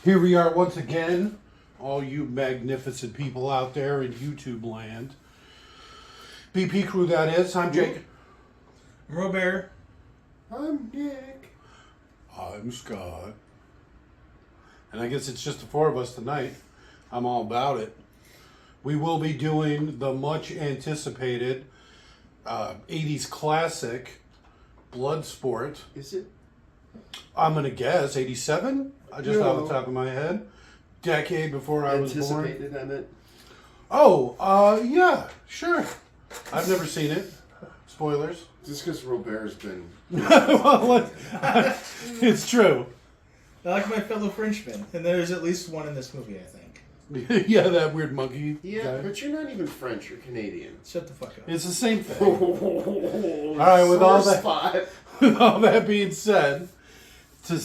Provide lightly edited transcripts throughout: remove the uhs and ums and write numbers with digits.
Here we are once again, all you magnificent people out there in YouTube land. BP crew, that is. I'm Jake. I'm Robert. I'm Nick. I'm Scott. And I guess it's just the four of us tonight. I'm all about it. We will be doing the much anticipated 80s classic Bloodsport. Is it? I'm going to guess 87? Just off the top of my head. Decade before I was born. Anticipated, I meant. Oh, yeah, sure. I've never seen it. Spoilers. Just because Robert's been... Well, it's true. I like my fellow Frenchmen, and there's at least one in this movie, I think. Yeah, that weird monkey. Yeah, guy. but you're not even French, you're Canadian. Shut the fuck up. It's the same thing. All right, with all that- spot. With all that being said, to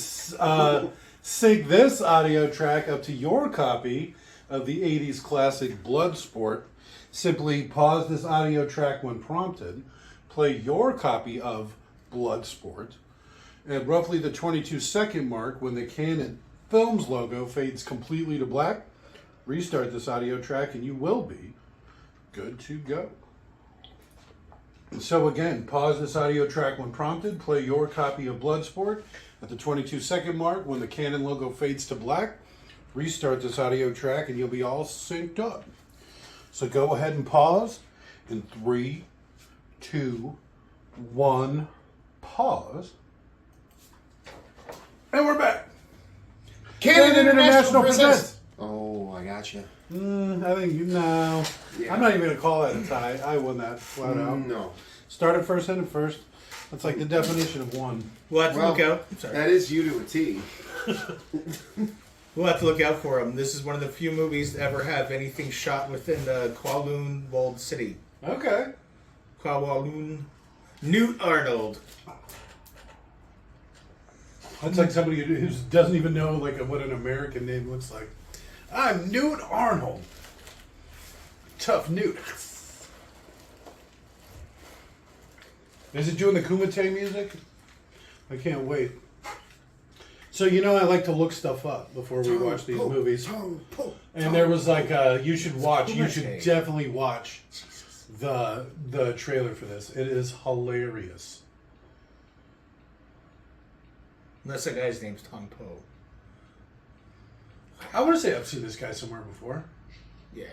sync this audio track up to your copy of the 80s classic Bloodsport, simply pause this audio track when prompted, play your copy of Bloodsport, at roughly the 22-second mark when the Canon Films logo fades completely to black, restart this audio track and you will be good to go. So again, pause this audio track when prompted, play your copy of Bloodsport at the 22-second mark when the Canon logo fades to black, restart this audio track and you'll be all synced up. So go ahead and pause in 3, 2, 1, pause. And we're back. Canadian International presents. presents. Oh, I gotcha. I think you know. Yeah. I'm not even going to call that a tie. I won that flat out. No. Started first, ended first. That's like the definition of one. We'll have to Well, look out. I'm sorry. that is you to a T. We'll have to look out for him. This is one of the few movies to ever have anything shot within the Kowloon walled city. Okay. Kowloon. Newt Arnold. That's like somebody who doesn't even know like what an American name looks like. I'm Newt Arnold. Tough Newt. Is it doing the Kumite music? I can't wait. So you know I like to look stuff up before we watch these movies. And there was like you should watch. You should definitely watch the trailer for this. It is hilarious. Unless that guy's name's Tom Poe. I want to say I've seen this guy somewhere before. Yeah.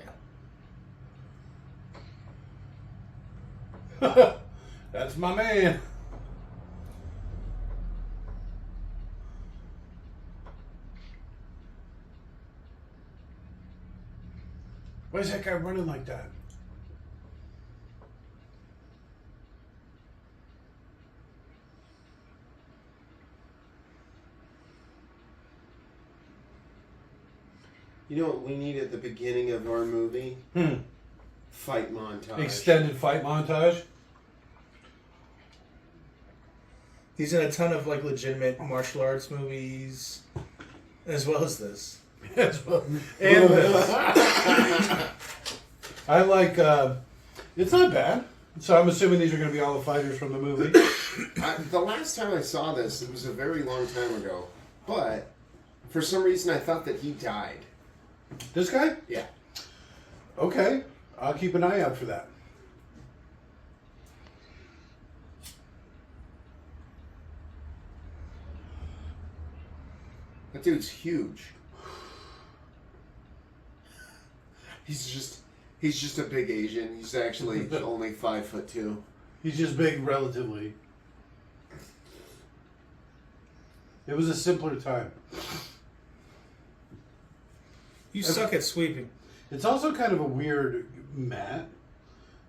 That's my man. Why is that guy running like that? You know what we need at the beginning of our movie? Fight montage. Extended fight montage. He's in a ton of like legitimate martial arts movies, as well as this. Yes, well, and this. I like. It's not bad. So I'm assuming these are going to be all the fighters from the movie. The last time I saw this, it was a very long time ago. But for some reason, I thought that he died. This guy? Yeah. Okay, I'll keep an eye out for that. That dude's huge. He's just a big Asian. He's actually only 5'2". He's just big relatively. It was a simpler time. You suck at sweeping. It's also kind of a weird mat.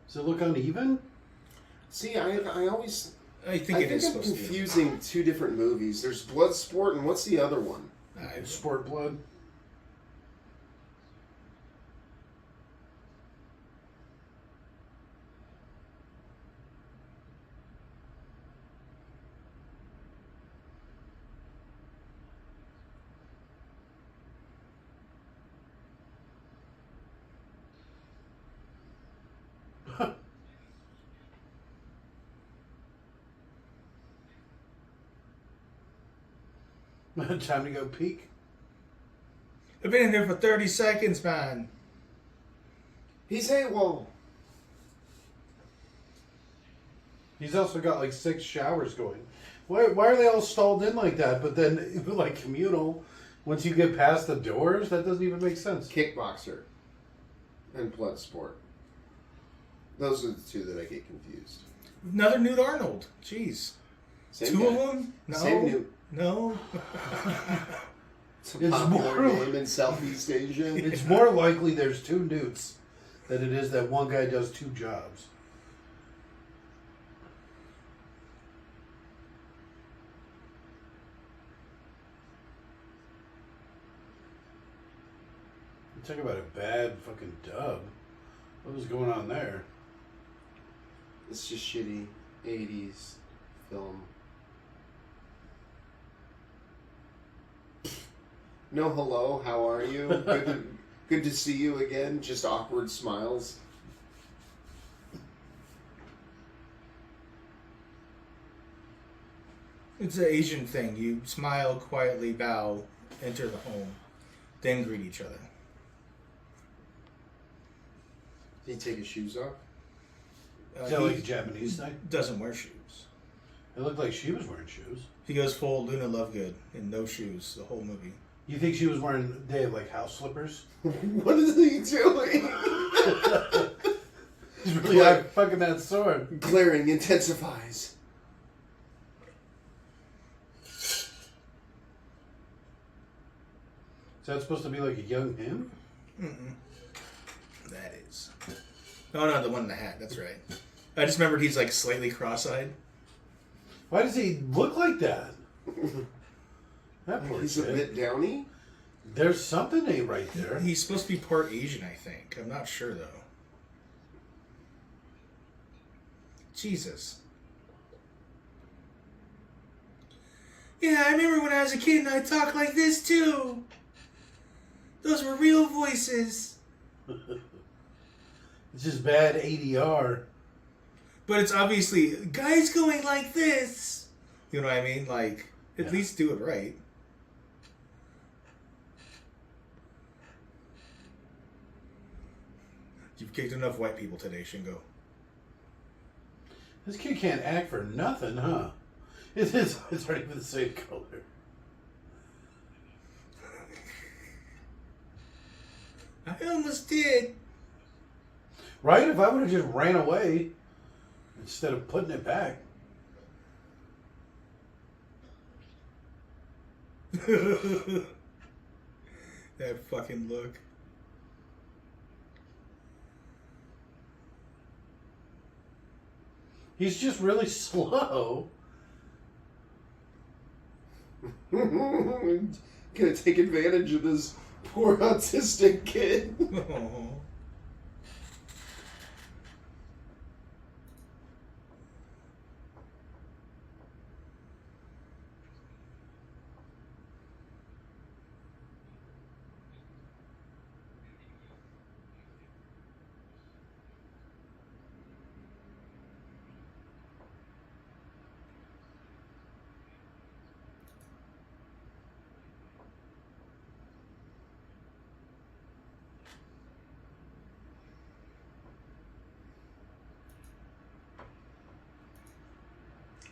Does it look uneven? See, I always I think I it think is I'm supposed to be. confusing two different movies. There's Bloodsport and what's the other one? Sport blood. Time to go peek. I've been in here for 30 seconds, man. He's AWOL. He's also got like 6 showers going. Why are they all stalled in like that? But then, like communal, once you get past the doors, that doesn't even make sense. Kickboxer and Bloodsport. Those are the two that I get confused. Another Newt Arnold. Jeez. Same Two guy. of them? No. Same Newt. No. It's a It's popular more- game in Southeast Asia. It's more likely there's 2 Newts than it is that one guy does 2 jobs. Talk about a bad fucking dub. What was going on there? It's just shitty 80s film. No hello, how are you? Good to see you again. Just awkward smiles. It's an Asian thing. You smile, quietly bow, enter the home, then greet each other. Did he take his shoes off? Is that like a Japanese thing? Doesn't wear shoes. It looked like she was wearing shoes. He goes full Luna Lovegood in no shoes the whole movie. You think she was wearing, they have like house slippers? What is he doing? He's really out fucking that sword. Glaring intensifies. Is that supposed to be like a young him? That is. Oh no, the one in the hat. That's right. I just remembered he's like slightly cross-eyed. Why does he look like that? That poor He's a kid. bit downy. There's something ain't right there. He's supposed to be part Asian, I think. I'm not sure though. Jesus. Yeah, I remember when I was a kid and I talked like this too. Those were real voices. It's just bad ADR. But it's obviously guys going like this. You know what I mean? Like, at Yeah. least do it right. You've kicked enough white people today, Shingo. This kid can't act for nothing, huh? It's already been the same color. I almost did. Right? If I would have just ran away instead of putting it back. That fucking look. He's just really slow. Gonna take advantage of this poor autistic kid. Oh.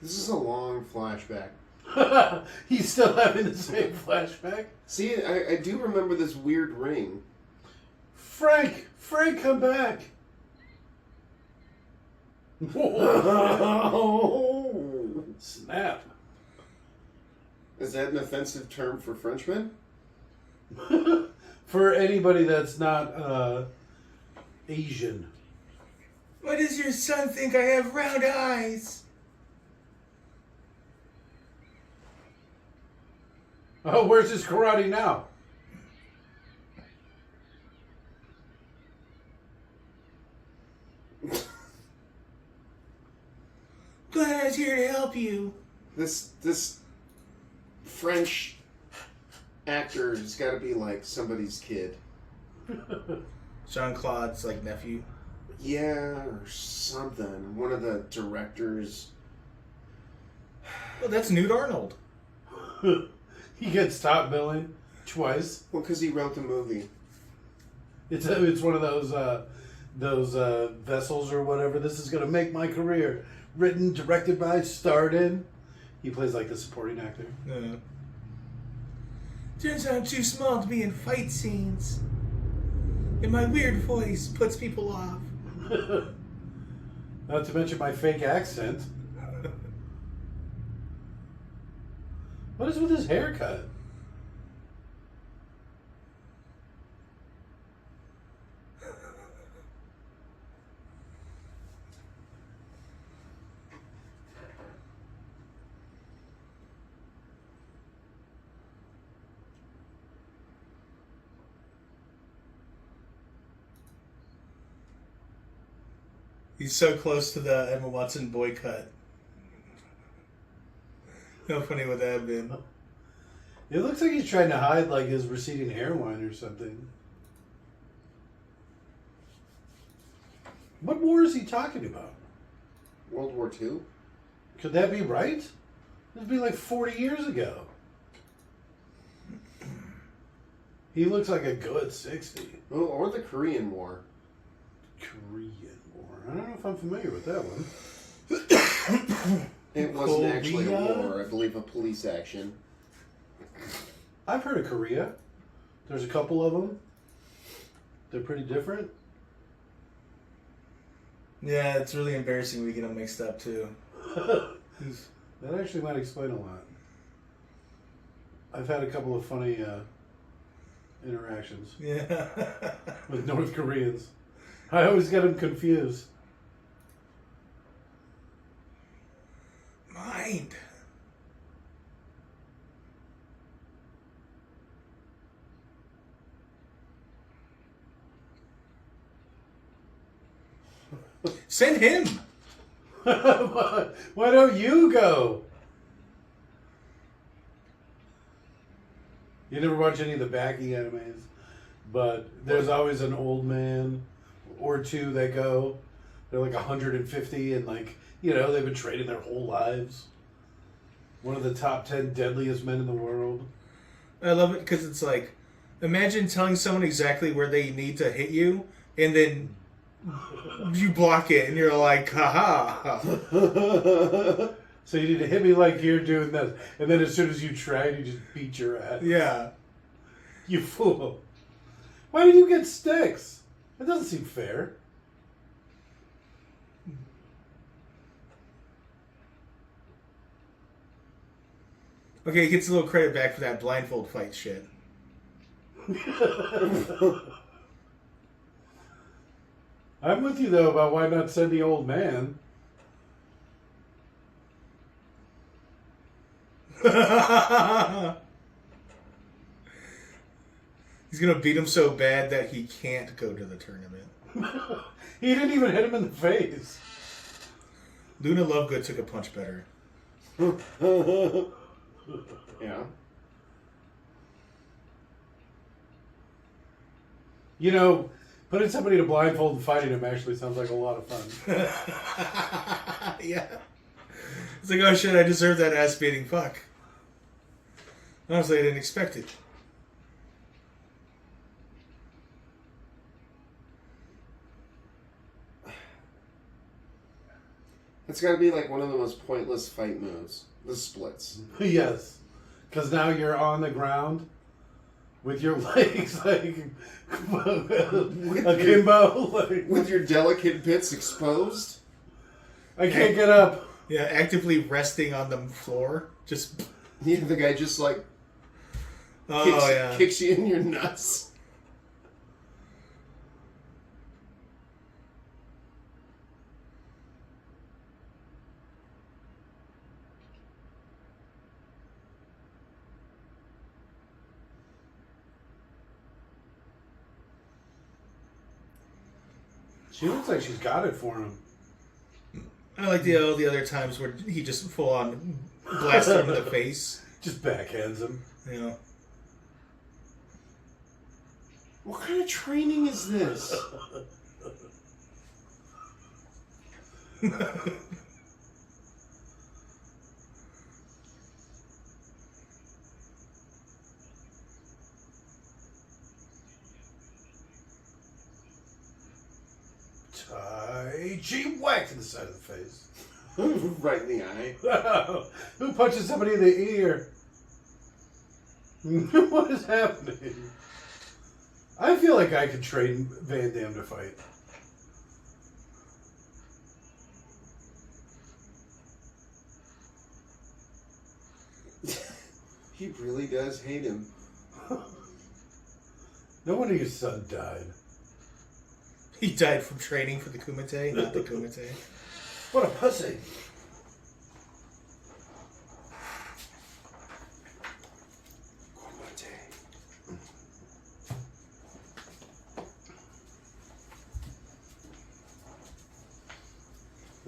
This is a long flashback. He's still having the same flashback. See, I do remember this weird ring. Frank, come back. Oh. Snap. Is that an offensive term for Frenchmen? For anybody that's not Asian. Why does your son think I have round eyes? Oh, where's his karate now? Glad I was here to help you. This French actor has got to be like somebody's kid. Jean-Claude's like nephew. Yeah, or something. One of the directors. Well, that's Newt Arnold. He gets top billing. Twice. Well, because he wrote the movie. It's one of those vessels or whatever. This is gonna make my career. Written, directed by, starred in. He plays like the supporting actor. Yeah. Turns out I'm too small to be in fight scenes. And my weird voice puts people off. Not to mention my fake accent. What is with his haircut? He's so close to the Emma Watson boycott. How funny would that have been? It looks like he's trying to hide like his receding hairline or something. What war is he talking about? World War II? Could that be right? This would be like 40 years ago. He looks like a good 60. Oh, or the Korean War. Korean War. I don't know if I'm familiar with that one. It wasn't actually a Korea? war, I believe a police action. I've heard of Korea. There's a couple of them. They're pretty different. Yeah, it's really embarrassing we get them mixed up too. That actually might explain a lot. I've had a couple of funny interactions Yeah. with North Koreans. I always get them confused. Mind. Send him. Why don't you go? You never watch any of the Backy animes, but there's always an old man or two that go. They're like 150 and like, you know, they've been training their whole lives. One of the top 10 deadliest men in the world. I love it because it's like, imagine telling someone exactly where they need to hit you, and then you block it, and you're like, haha. So you need to hit me like you're doing this. And then as soon as you try, you just beat your ass. Yeah. You fool. Why do you get sticks? That doesn't seem fair. Okay, he gets a little credit back for that blindfold fight shit. I'm with you, though, about why not send the old man. He's gonna beat him so bad that he can't go to the tournament. He didn't even hit him in the face. Luna Lovegood took a punch better. Yeah. You know, putting somebody to blindfold and fighting him actually sounds like a lot of fun. Yeah. It's like, oh shit, I deserve that ass beating. Fuck. Honestly, I didn't expect it. It's got to be like one of the most pointless fight moves. The splits. Yes. Because now you're on the ground with your legs like akimbo. Like, With your delicate bits exposed? I can't get up. Yeah, actively resting on the floor. Just. Yeah, the guy just like Oh, kicks you in your nuts. She looks like she's got it for him. I like all the other times where he just full on blasted him in the face. Just backhands him. You know. What kind of training is this? Tai Chi whack to the side of the face. Right in the eye. Who punches somebody in the ear? What is happening? I feel like I could train Van Damme to fight. He really does hate him. No wonder your son died. He died from training for the Kumite, not the Kumite. What a pussy.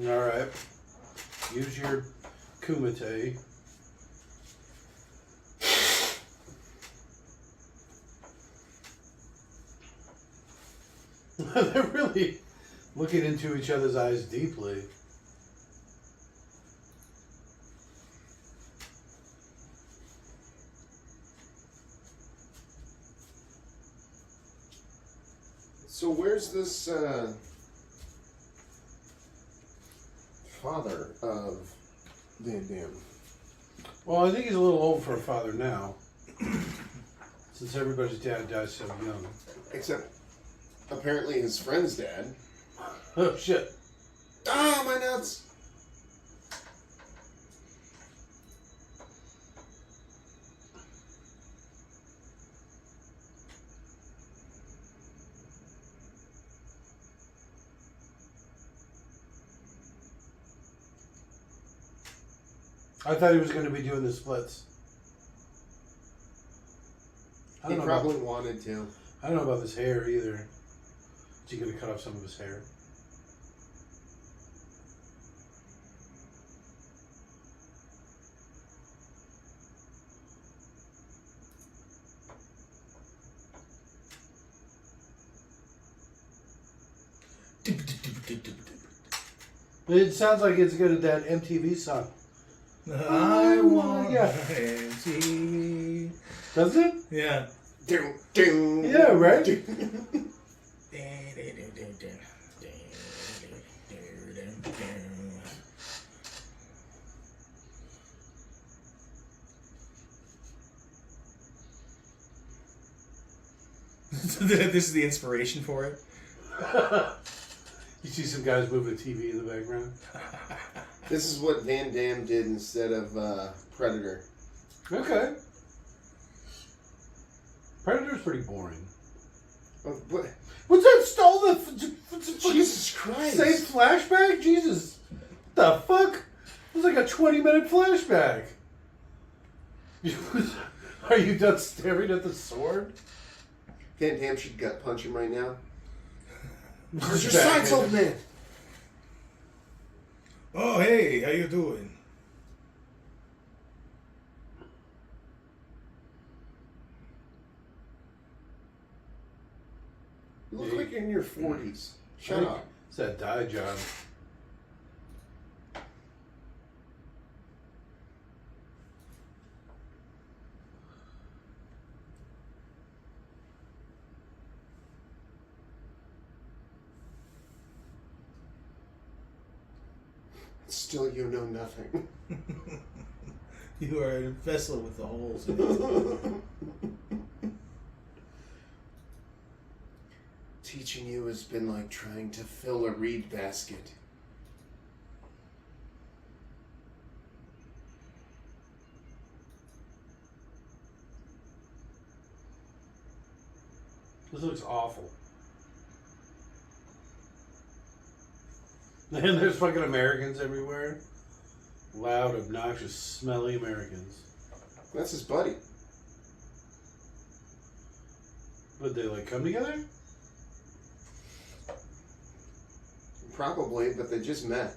Alright. Use your Kumite. They're really looking into each other's eyes deeply. So where's this father of Van Damme? Well, I think he's a little old for a father now. Since everybody's dad dies so young. Except, apparently his friend's dad. Oh, shit. Ah, my nuts! I thought he was going to be doing the splits. He probably wanted to. I don't know about his hair either. Is he going to cut off some of his hair? It sounds like it's good at that MTV song. I want MTV. Does it? Yeah. Yeah, right? This is the inspiration for it. You see some guys moving a TV in the background? This is what Van Damme did instead of Predator. Okay. Predator's pretty boring. But What's that stole the... Jesus Christ! Same flashback? Jesus. The fuck? It was like a 20-minute flashback. Are you done staring at the sword? Van Damme should gut punch him right now. Where's your sights, old man? Oh, hey, how you doing? You look like you're in your 40s. Shut up. It's that dye job. Still, you know nothing. You are a vessel with the holes in it. Teaching you has been like trying to fill a reed basket. This looks awful. And there's fucking Americans everywhere. Loud, obnoxious, smelly Americans. That's his buddy. Would they like come together? Probably, but they just met.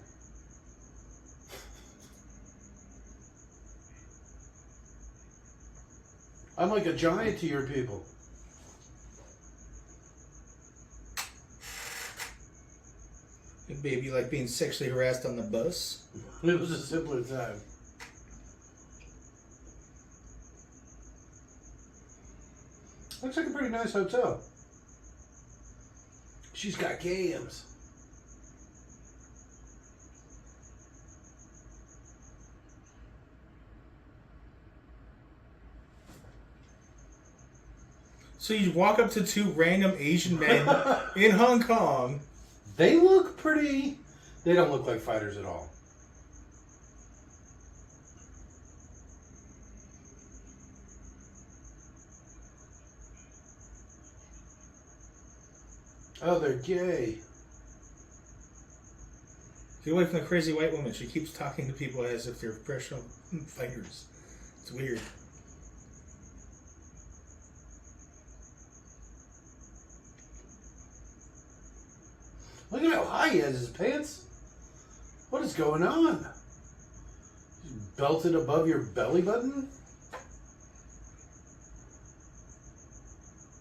I'm like a giant to your people. Baby, like being sexually harassed on the bus. It was a simpler time. Looks like a pretty nice hotel. She's got cams. So you walk up to two random Asian men in Hong Kong. They look pretty... They don't look like fighters at all. Oh, they're gay. Get away from the crazy white woman. She keeps talking to people as if they're professional fighters. It's weird. Look at how high he has his pants. What is going on? Belted above your belly button?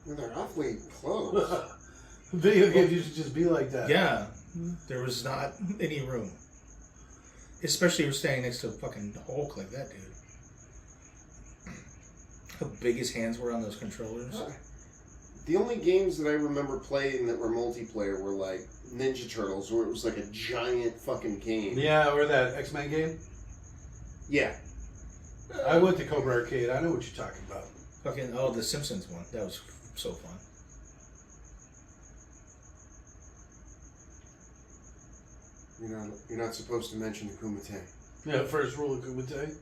Well, they're awfully close. Video games used to just be like that. Yeah. There was not any room. Especially if you're standing next to a fucking Hulk like that, dude. How big his hands were on those controllers. The only games that I remember playing that were multiplayer were like Ninja Turtles, where it was like a giant fucking game. Yeah, or that X-Men game. Yeah. I went to Cobra Arcade. I know what you're talking about. Fucking, the Simpsons one. That was so fun. You're not supposed to mention the Kumite. Yeah, first rule of Kumite.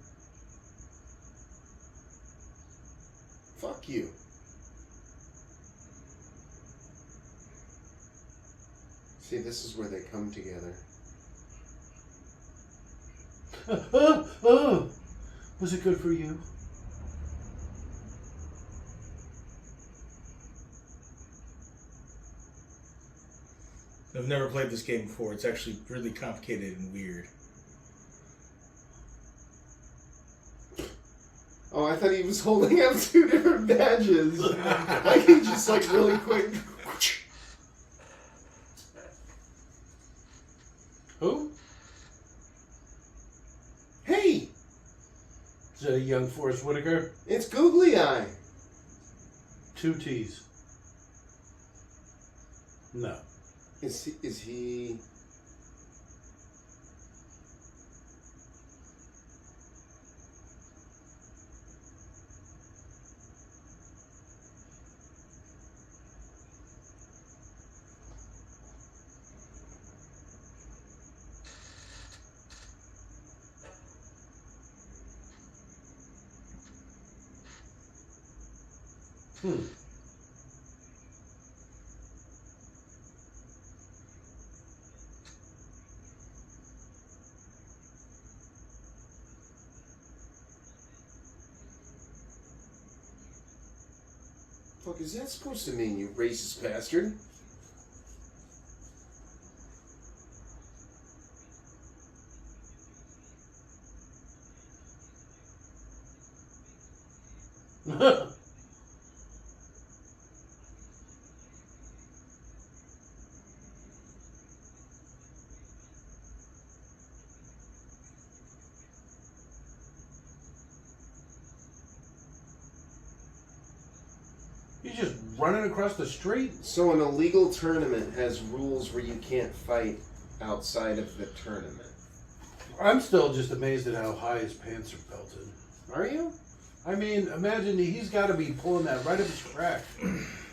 Fuck you. See, this is where they come together. Was it good for you? I've never played this game before. It's actually really complicated and weird. Oh, I thought he was holding up two different badges. Like he just like really quick. Who? Hey, Is that a young Forrest Whitaker? it's Googly Eye. 2 T's. No. Is he? Fuck is that supposed to mean, you racist bastard? He's just running across the street. So an illegal tournament has rules where you can't fight outside of the tournament. I'm still just amazed at how high his pants are belted. Are you? I mean, imagine he's got to be pulling that right up his crack.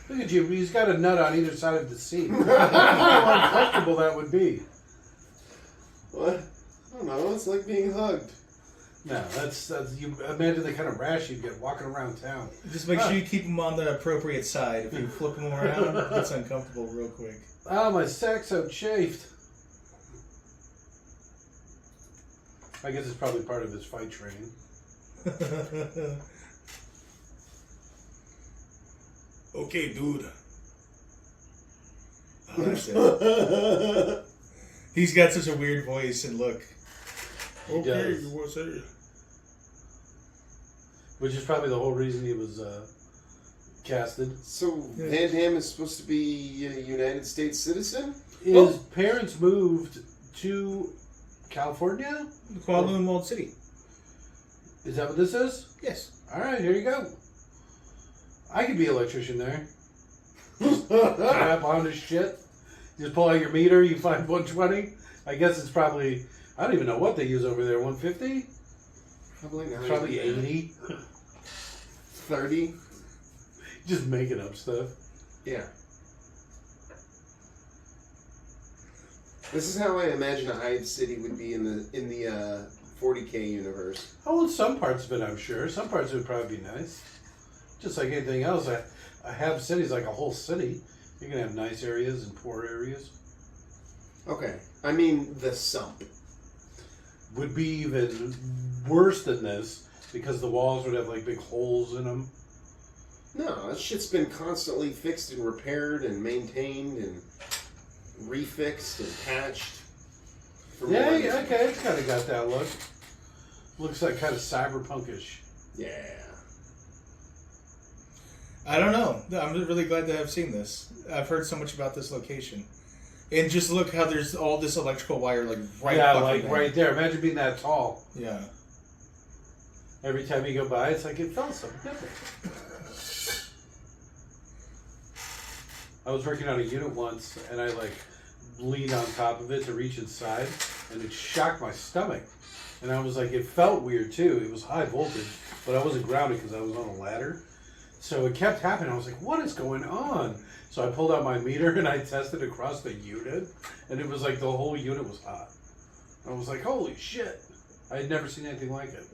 Look at you. He's got a nut on either side of the seat. How uncomfortable that would be. What? I don't know. It's like being hugged. No, that's you imagine the kind of rash you'd get walking around town. Just make sure you keep them on the appropriate side. If you flip them around, it gets uncomfortable real quick. Oh, my sack's out chafed. I guess it's probably part of his fight training. Okay, dude. I like that. He's got such a weird voice and look. He does. You want to say? Which is probably the whole reason he was casted. So Van Damme is supposed to be a United States citizen? His parents moved to California? Kuala Lumpur City. Is that what this is? Yes. Alright, here you go. I could be an electrician there. Tap on his shit. Just pull out your meter, you find 120. I guess it's probably, I don't even know what they use over there, 150? Probably not. Probably 80. 30. Just making up stuff. Yeah. This is how I imagine a Hive City would be in the 40K universe. Oh, well, some parts of it, I'm sure. Some parts would probably be nice. Just like anything else, a Have City's like a whole city. You're gonna have nice areas and poor areas. Okay. I mean, the sump. Would be even worse than this because the walls would have like big holes in them. No, that shit's been constantly fixed and repaired and maintained and refixed and patched. Yeah, okay, it's kind of got that look. Looks like kind of cyberpunkish. Yeah. I don't know. I'm really glad to have seen this. I've heard so much about this location. And just look how there's all this electrical wire right right there. Imagine being that tall. Yeah. Every time you go by, it's like it felt something different. I was working on a unit once, and I leaned on top of it to reach inside, and it shocked my stomach. And I was like, it felt weird too. It was high voltage, but I wasn't grounded because I was on a ladder. So it kept happening. I was like, what is going on? So I pulled out my meter and I tested across the unit, and it was like the whole unit was hot. I was like, holy shit. I had never seen anything like it.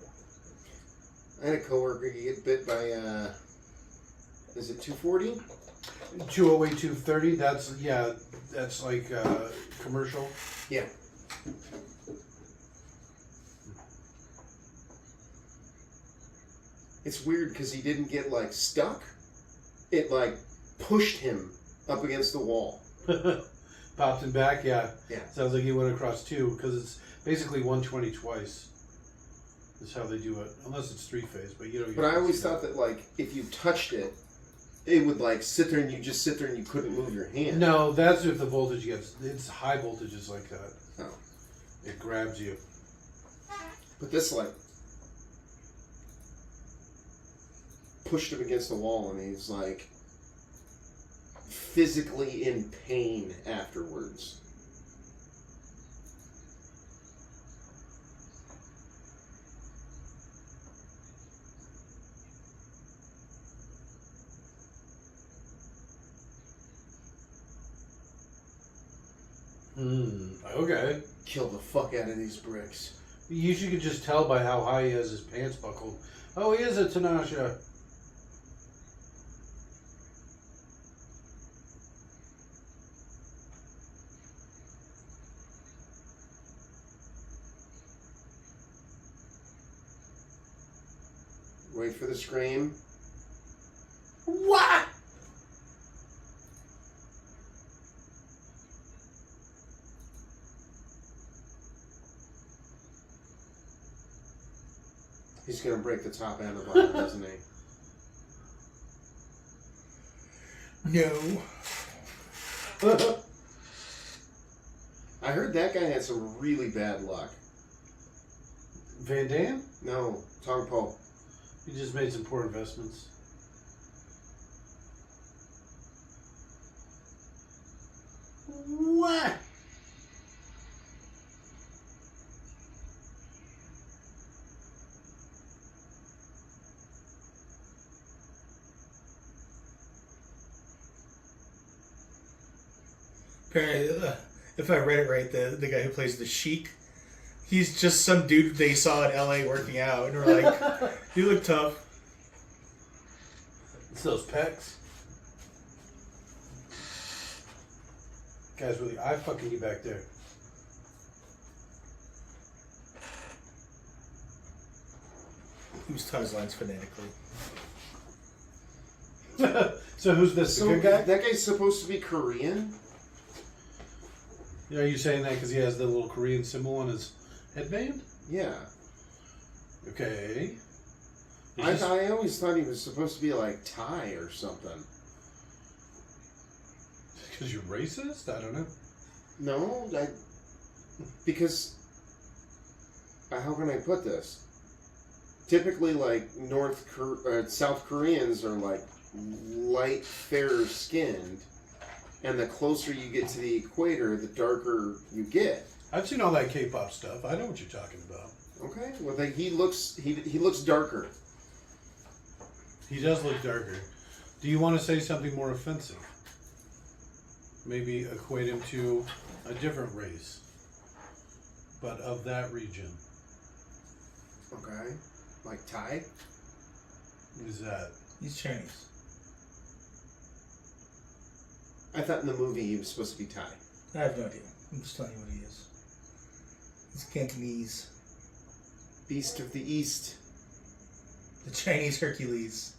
I had a coworker get bit by, is it 240? 208, 230, that's like commercial. Yeah. It's weird because he didn't get stuck. It pushed him up against the wall. Popped him back, yeah. Yeah. Sounds like he went across two because it's basically 120 twice. That's how they do it, unless it's three-phase. But you know. But I always thought that if you touched it, it would sit there and you just sit there and you couldn't move your hand. No, that's if the voltage gets. It's high voltages like that. Oh. It grabs you. But this pushed him against the wall and he's physically in pain afterwards. Okay. Kill the fuck out of these bricks. You usually could just tell by how high he has his pants buckled. Oh, he is a Tanasha. Wait for the scream. What? He's gonna break the top and the bottom, isn't he? No. I heard that guy had some really bad luck. Van Damme? No, Tong Po. He just made some poor investments. What? Apparently, if I read it right, the guy who plays the Sheik, he's just some dude they saw in LA working out, and we're like, you look tough. It's those pecs. Guy's really eye fucking you back there. He was tongue his lines phonetically. So who's this? The So good guy? that guy's supposed to be Korean? Are you saying that because he has the little Korean symbol on his headband? Yeah. Okay. I always thought he was supposed to be Thai or something. Because you're racist? I don't know. No, because how can I put this? Typically, South Koreans are light, fair skinned, and the closer you get to the equator, the darker you get. I've seen all that K-pop stuff. I know what you're talking about. Okay, well, he looks darker. He does look darker. Do you want to say something more offensive? Maybe equate him to a different race, but of that region. Okay. Like Thai? What is that? He's Chinese. I thought in the movie he was supposed to be Thai. I have no idea. I'm just telling you what he is. He's Cantonese. Beast of the East. The Chinese Hercules.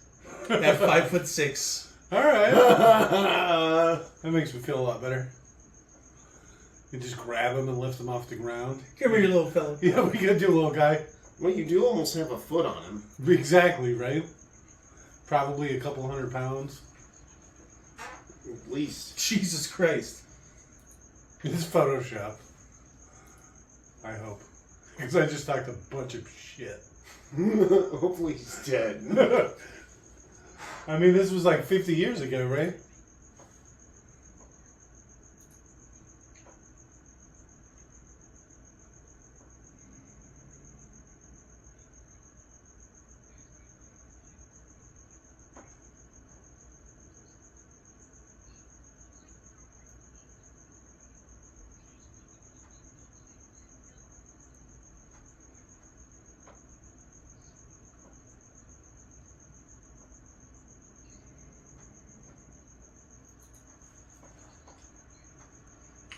At 5'6". All right. That makes me feel a lot better. You just grab him and lift him off the ground. Come here, you little fella. Yeah, we gotta do, little guy. Well, you do almost have a foot on him. Exactly, right? Probably a couple 100 pounds. At least. Jesus Christ. It's Photoshop. I hope. Because I just talked a bunch of shit. Hopefully he's dead. I mean, this was like 50 years ago, right?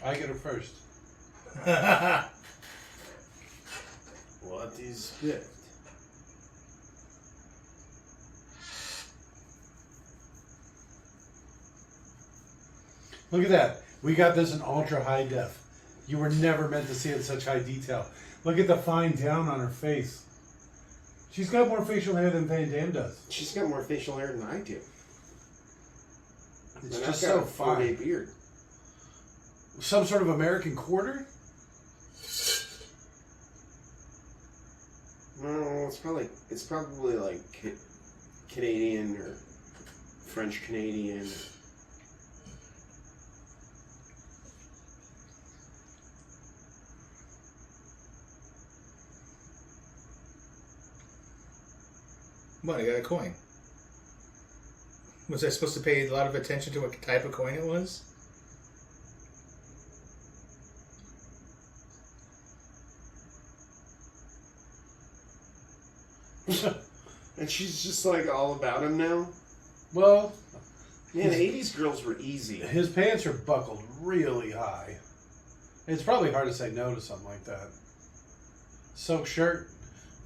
I get it first. What is it? Look at that. We got this in ultra high def. You were never meant to see it in such high detail. Look at the fine down on her face. She's got more facial hair than Van Damme does. She's got more facial hair than I do. It's And just I've got so a 4-day fine. beard. Some sort of American quarter? No, it's probably like Canadian or French Canadian. What, I got a coin. Was I supposed to pay a lot of attention to what type of coin it was? And she's just like all about him now. Well, Man, 80s girls were easy. his pants are buckled really high. It's probably hard to say no to something like that. Silk shirt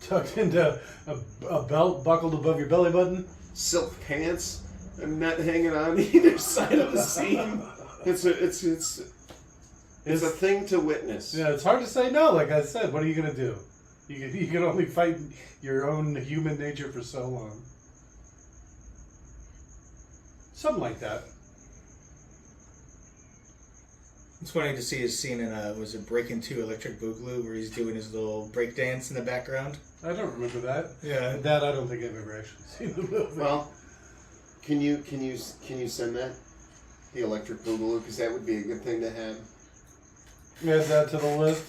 tucked into a belt buckled above your belly button. Silk pants and net hanging on either side of the seam. It's a thing to witness. Yeah, it's hard to say no. Like I said, what are you gonna do? You can only fight your own human nature for so long. Something like that. It's funny to see his scene in was it Breaking 2 Electric Boogaloo where he's doing his little break dance in the background. I don't remember that. Yeah. That I don't think I've ever actually seen the movie. Well, can you send that, the Electric Boogaloo, because that would be a good thing to have. Add that to the list.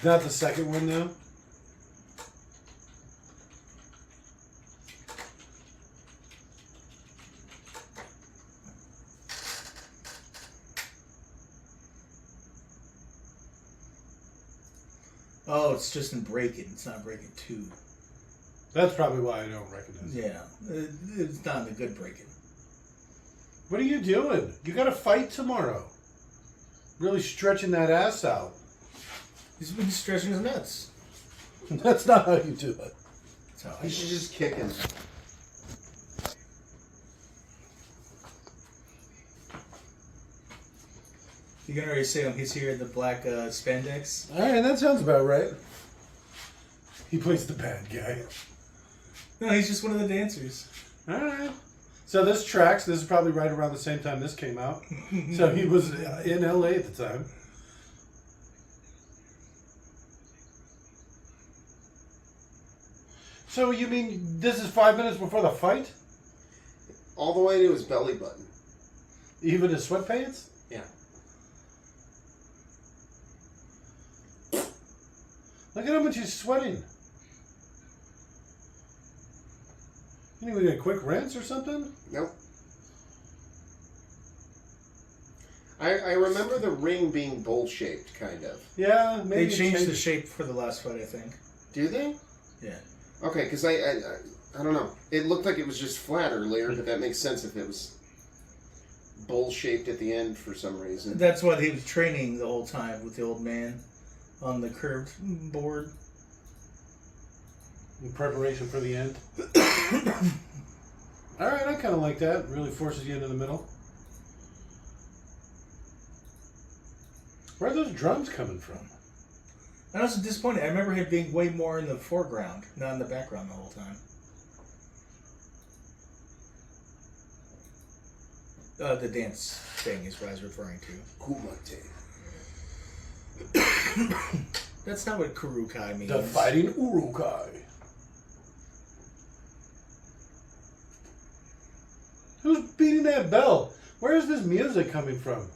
Not the second one now. Oh, it's just in Breaking. It's not Breaking 2. That's probably why I don't recognize it. Yeah. It's not the good Breaking. What are you doing? You got to fight tomorrow. Really stretching that ass out. He's been stretching his nuts. That's not how you do it. That's how I You should just kick him. You can already see him. He's here in the black spandex. All right, that sounds about right. He plays the bad guy. No, he's just one of the dancers. All right. So this tracks. This is probably right around the same time this came out. So he was in LA at the time. So you mean this is 5 minutes before the fight? All the way to his belly button. Even his sweatpants? Yeah. Look at how much he's sweating. You need to get a quick rinse or something? Nope. I remember the ring being bowl-shaped, kind of. Yeah, They maybe changed the shape for the last fight, I think. Do they? Yeah. Okay, because I don't know. It looked like it was just flat earlier, but that makes sense if it was bowl-shaped at the end for some reason. That's what he was training the whole time with the old man on the curved board. in preparation for the end. All right, I kind of like that. Really forces you into the middle. Where are those drums coming from? I was disappointed. I remember him being way more in the foreground, not in the background the whole time. The dance thing is what I was referring to. Kumite. That's not what Kurukai means. The Fighting Urukai. Who's beating that bell? Where is this music coming from?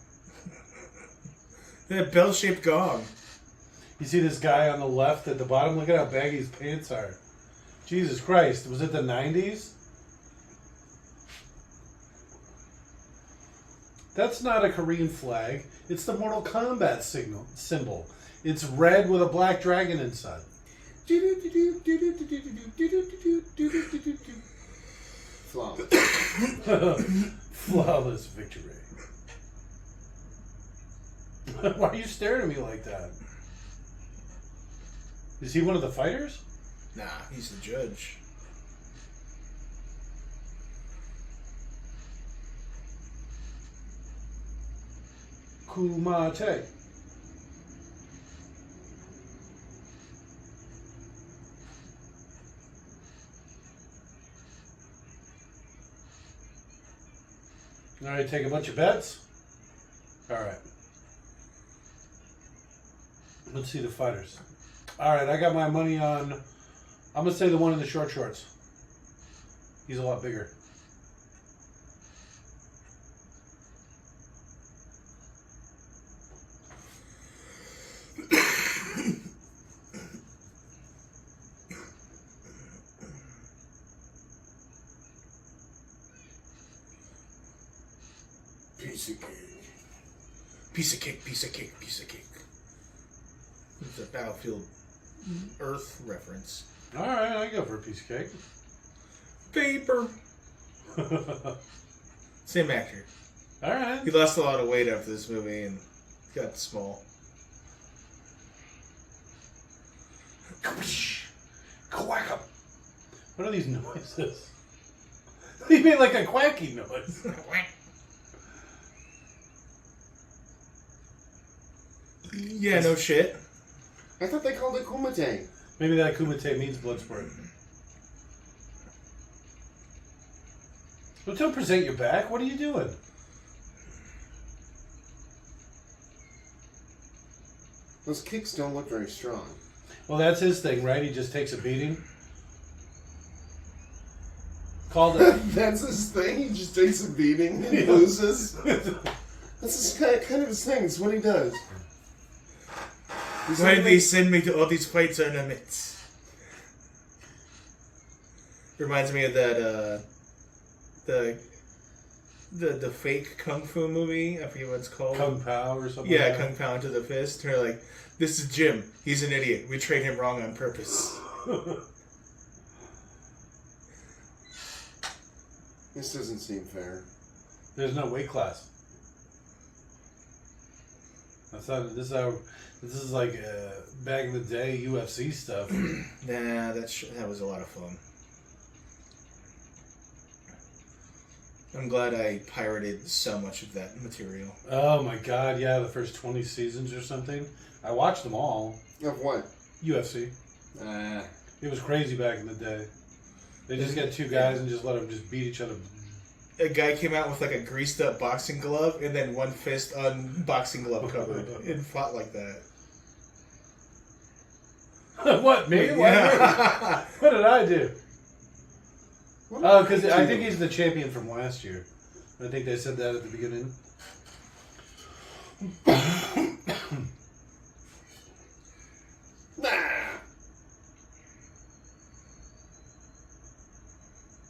That bell-shaped gong. You see this guy on the left at the bottom? Look at how baggy his pants are. Jesus Christ. Was it the 90s? That's not a Korean flag. It's the Mortal Kombat symbol. It's red with a black dragon inside. Flawless. Flawless victory. Why are you staring at me like that? Is he one of the fighters? Nah, he's the judge. Kumate. All right, take a bunch of bets. All right. Let's see the fighters. All right, I got my money on, I'm going to say the one in the short shorts. He's a lot bigger. Piece of cake. Piece of cake, piece of cake, piece of cake. It's a Battlefield Earth reference. All right, I go for a piece of cake. Paper. Same actor. All right. He lost a lot of weight after this movie and got small. Quack 'em. What are these noises? He made like a quacky noise. Yeah, no shit. I thought they called it kumite. Maybe that kumite means Bloodsport. Well, don't present your back. What are you doing? Those kicks don't look very strong. Well, that's his thing, right? He just takes a beating. Called it. That's his thing? He just takes a beating and loses? That's his kind of his thing. It's what he does. He's Why like- did they send me to all these fight tournaments? Reminds me of that, the fake kung fu movie. I forget what it's called. Kung Pao or something. Yeah, like Kung Pao to the fist. They're like, this is Jim. He's an idiot. We trained him wrong on purpose. This doesn't seem fair. There's no weight class. That's not. This is how. This is like back in the day UFC stuff. Nah, that was a lot of fun. I'm glad I pirated so much of that material. Oh my god! Yeah, the first 20 seasons or something. I watched them all. Of what? UFC. It was crazy back in the day. They just get two guys and just let them just beat each other. A guy came out with like a greased up boxing glove and then one fist on boxing glove covered and fought like that. What, me? Yeah. What did I do? What did Oh, because I do? think he's the champion from last year. I think they said that at the beginning. Nah.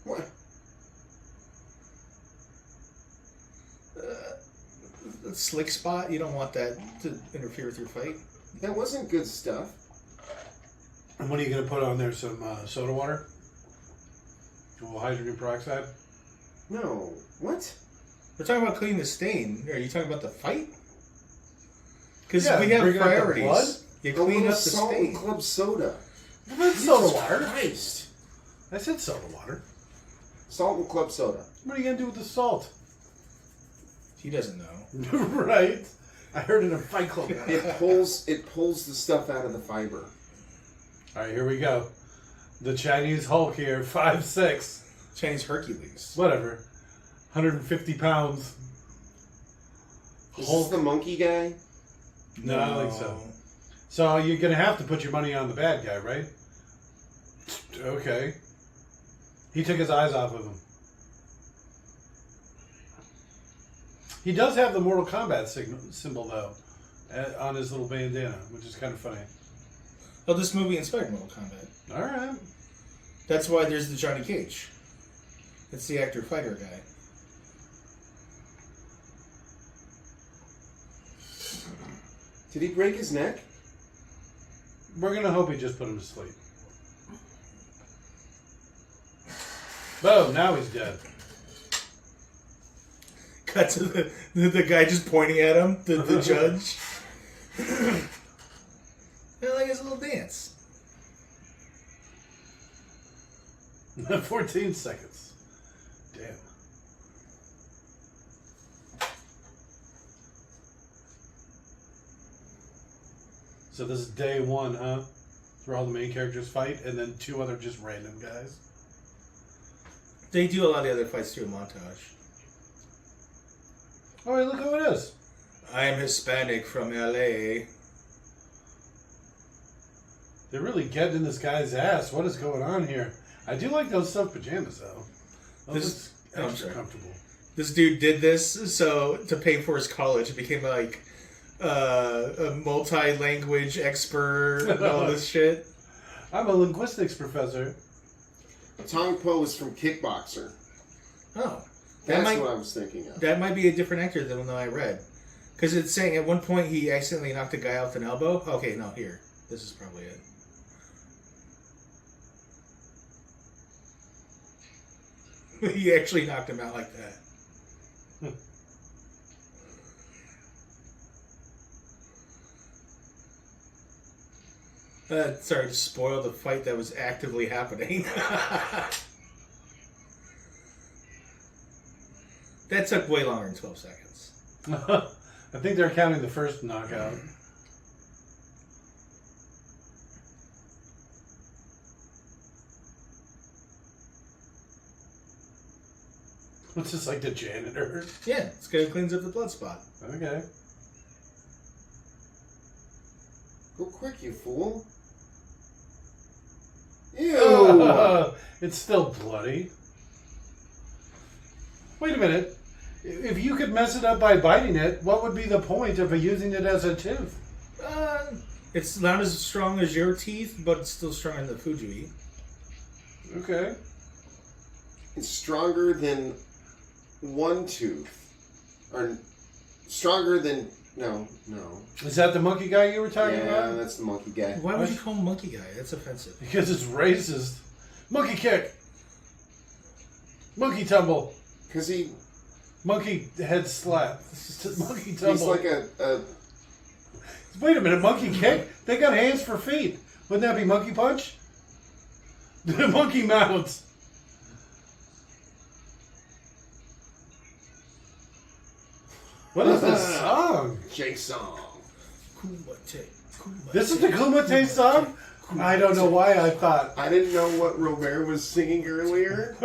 What? slick spot. You don't want that to interfere with your fight. That wasn't good stuff. And what are you going to put on there? Some soda water? A little hydrogen peroxide? No. What? We're talking about cleaning the stain. Are you talking about the fight? Because Yeah, we have bring up the blood? priorities. You A clean little up the salt and stain. club soda. That's soda water. Christ. I said soda water. Salt and club soda. What are you going to do with the salt? He doesn't know. Right. I heard it in a Fight Club. It pulls the stuff out of the fiber. All right, here we go. The Chinese Hulk here, 5'6". Chinese Hercules. Whatever. 150 pounds. Is Hulk. this the monkey guy? No, I don't think so. So you're going to have to put your money on the bad guy, right? Okay. He took his eyes off of him. He does have the Mortal Kombat symbol, though, on his little bandana, which is kind of funny. Oh, this movie inspired Mortal Kombat. All right. That's why there's the Johnny Cage. It's the actor-fighter guy. Did he break his neck? We're going to hope he just put him to sleep. Boom, now he's dead. Cut to the guy just pointing at him, the judge. I like his little dance. 14 seconds. Damn. So this is day one, huh? Where all the main characters fight, and then two other just random guys. They do a lot of the other fights through a montage. Oh, wait, look who it is. I am Hispanic from LA. They're really getting in this guy's ass. What is going on here? I do like those stuffed pajamas, though. Those look extra comfortable. This dude did this so to pay for his college. It became like a multi-language expert and all this shit. I'm a linguistics professor. Tong Po is from Kickboxer. Oh. That's what I was thinking of. That might be a different actor than the one I read. Because it's saying at one point he accidentally knocked a guy out with an elbow. Okay, no, here. This is probably it. He actually knocked him out like that. Sorry to spoil the fight that was actively happening. That took way longer than 12 seconds. I think they're counting the first knockout. What's this, like the janitor? Yeah, it's gonna cleans up the blood spot. Okay. Go quick, you fool. Ew! It's still bloody. Wait a minute. If you could mess it up by biting it, what would be the point of using it as a tooth? It's not as strong as your teeth, but it's still stronger than the food you eat. Okay. It's stronger than one tooth. Or stronger than... No. Is that the monkey guy you were talking Yeah, about? that's the monkey guy. Why would you call him monkey guy? That's offensive. Because it's racist. Monkey kick. Monkey tumble. Because he... Monkey head slap. Monkey tumble. He's like a... Wait a minute, monkey kick? They got hands for feet. Wouldn't that be monkey punch? Monkey mounts. What is this song? Jake song. Kumite. This is the Kumite song? I don't know why I thought. I didn't know what Robert was singing earlier.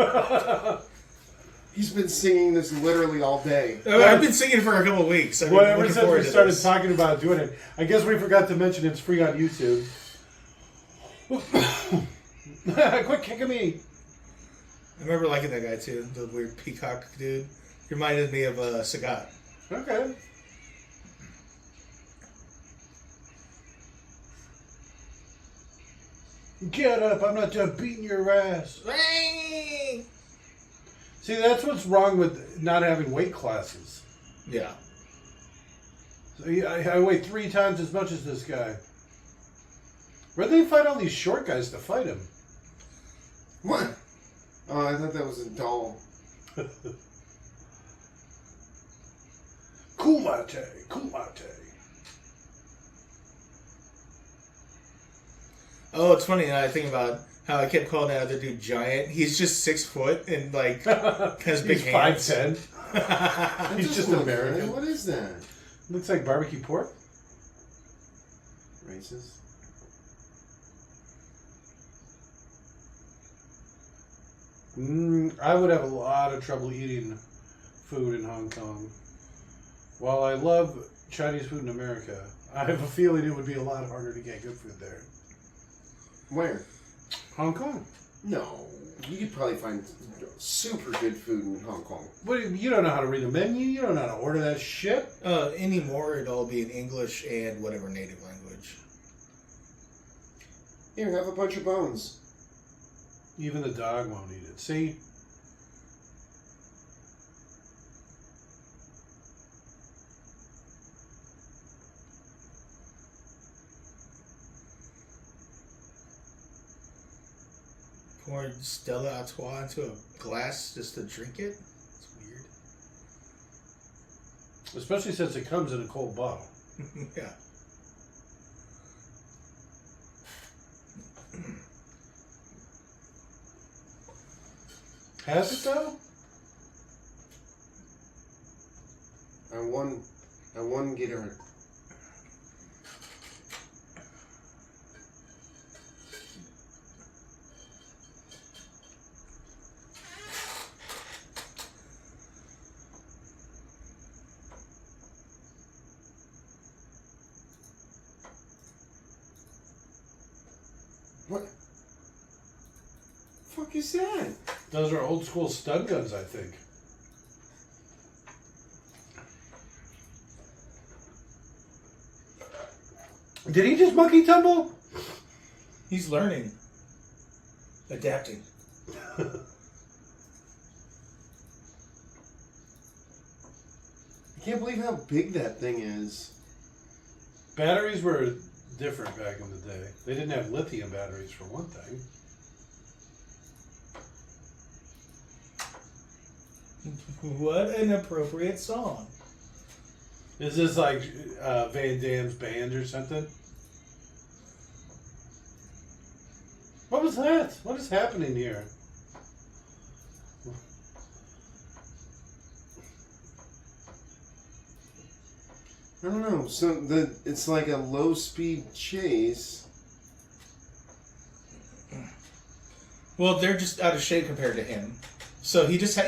He's been singing this literally all day. I've been singing for a couple of weeks. Well, ever since we started talking about doing it. I guess we forgot to mention it's free on YouTube. Quit kicking me. I remember liking that guy too, the weird peacock dude. He reminded me of Sagat. Okay. Get up, I'm not done beating your ass. See, that's what's wrong with not having weight classes. Yeah. I weigh 3 times as much as this guy. Where'd they find all these short guys to fight him? What? Oh, I thought that was a doll. Kumate, Kumate. Oh, it's funny that I think about how I kept calling that other dude giant. He's just 6 foot and like has big He's hands. 5'10". That He's doesn't just look American. good. What is that? Looks like barbecue pork. Racist. I would have a lot of trouble eating food in Hong Kong. While I love Chinese food in America, I have a feeling it would be a lot harder to get good food there. Where? Hong Kong. No. You could probably find super good food in Hong Kong. What, you don't know how to read a menu? You don't know how to order that shit? Anymore, it'd all be in English and whatever native language. Here, have a bunch of bones. Even the dog won't eat it. See? Pouring Stella Artois into a glass just to drink it? It's weird. Especially since it comes in a cold bottle. Yeah. Has it though? I won get her. What? Fuck is that? Those are old school stun guns, I think. Did he just monkey tumble? He's learning. Adapting. I can't believe how big that thing is. Batteries were different back in the day. They didn't have lithium batteries for one thing. What an appropriate song. Is this like Van Damme's band or something? What was that? What is happening here? I don't know. So it's like a low speed chase. Well, they're just out of shape compared to him. So he just,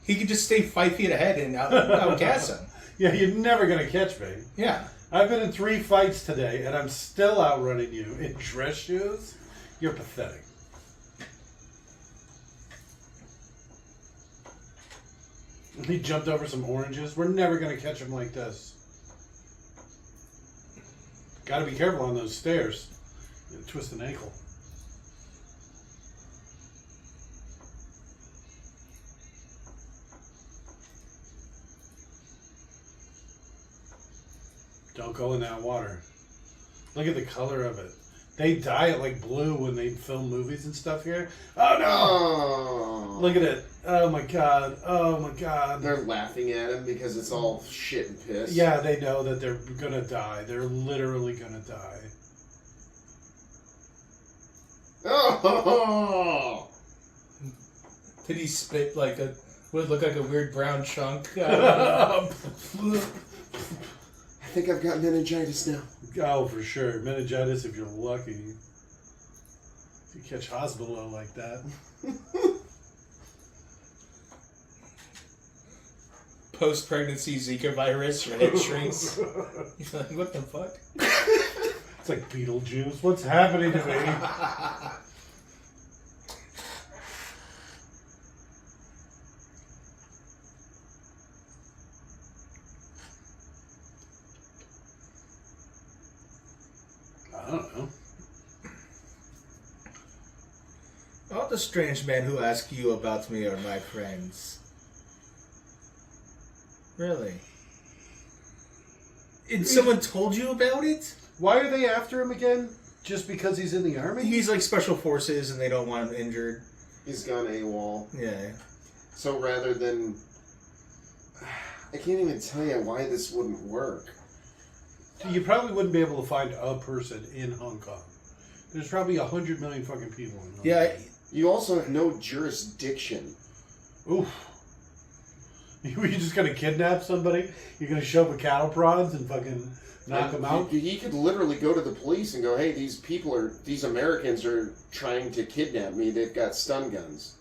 he could just stay 5 feet ahead and outgas him. Yeah, you're never gonna catch me. Yeah. I've been in 3 fights today, and I'm still outrunning you in dress shoes. You're pathetic. He jumped over some oranges. We're never gonna catch him like this. Gotta be careful on those stairs. You'll twist an ankle. Don't go in that water. Look at the color of it. They dye it like blue when they film movies and stuff here. Oh no! Oh. Look at it. Oh my god. Oh my god. They're laughing at him because it's all shit and piss. Yeah, they know that they're gonna die. They're literally gonna die. Oh! Did he spit like would look like a weird brown chunk? I think I've got meningitis now. Oh, for sure. Meningitis if you're lucky. If you catch hospital like that. Post-pregnancy Zika virus, your head shrinks. You're like, what the fuck? It's like Beetlejuice. What's happening to me? I don't know. All the strange men who ask you about me are my friends. Really? And someone told you about it? Why are they after him again? Just because he's in the army? He's like special forces and they don't want him injured. He's gone AWOL. Yeah. So rather than... I can't even tell you why this wouldn't work. You probably wouldn't be able to find a person in Hong Kong. There's probably 100 million fucking people in Hong Kong. Yeah. You also have no jurisdiction. Oof. You just gonna kidnap somebody? You're gonna show up with cattle prods and fucking knock them out? He could literally go to the police and go, hey, these Americans are trying to kidnap me. They've got stun guns.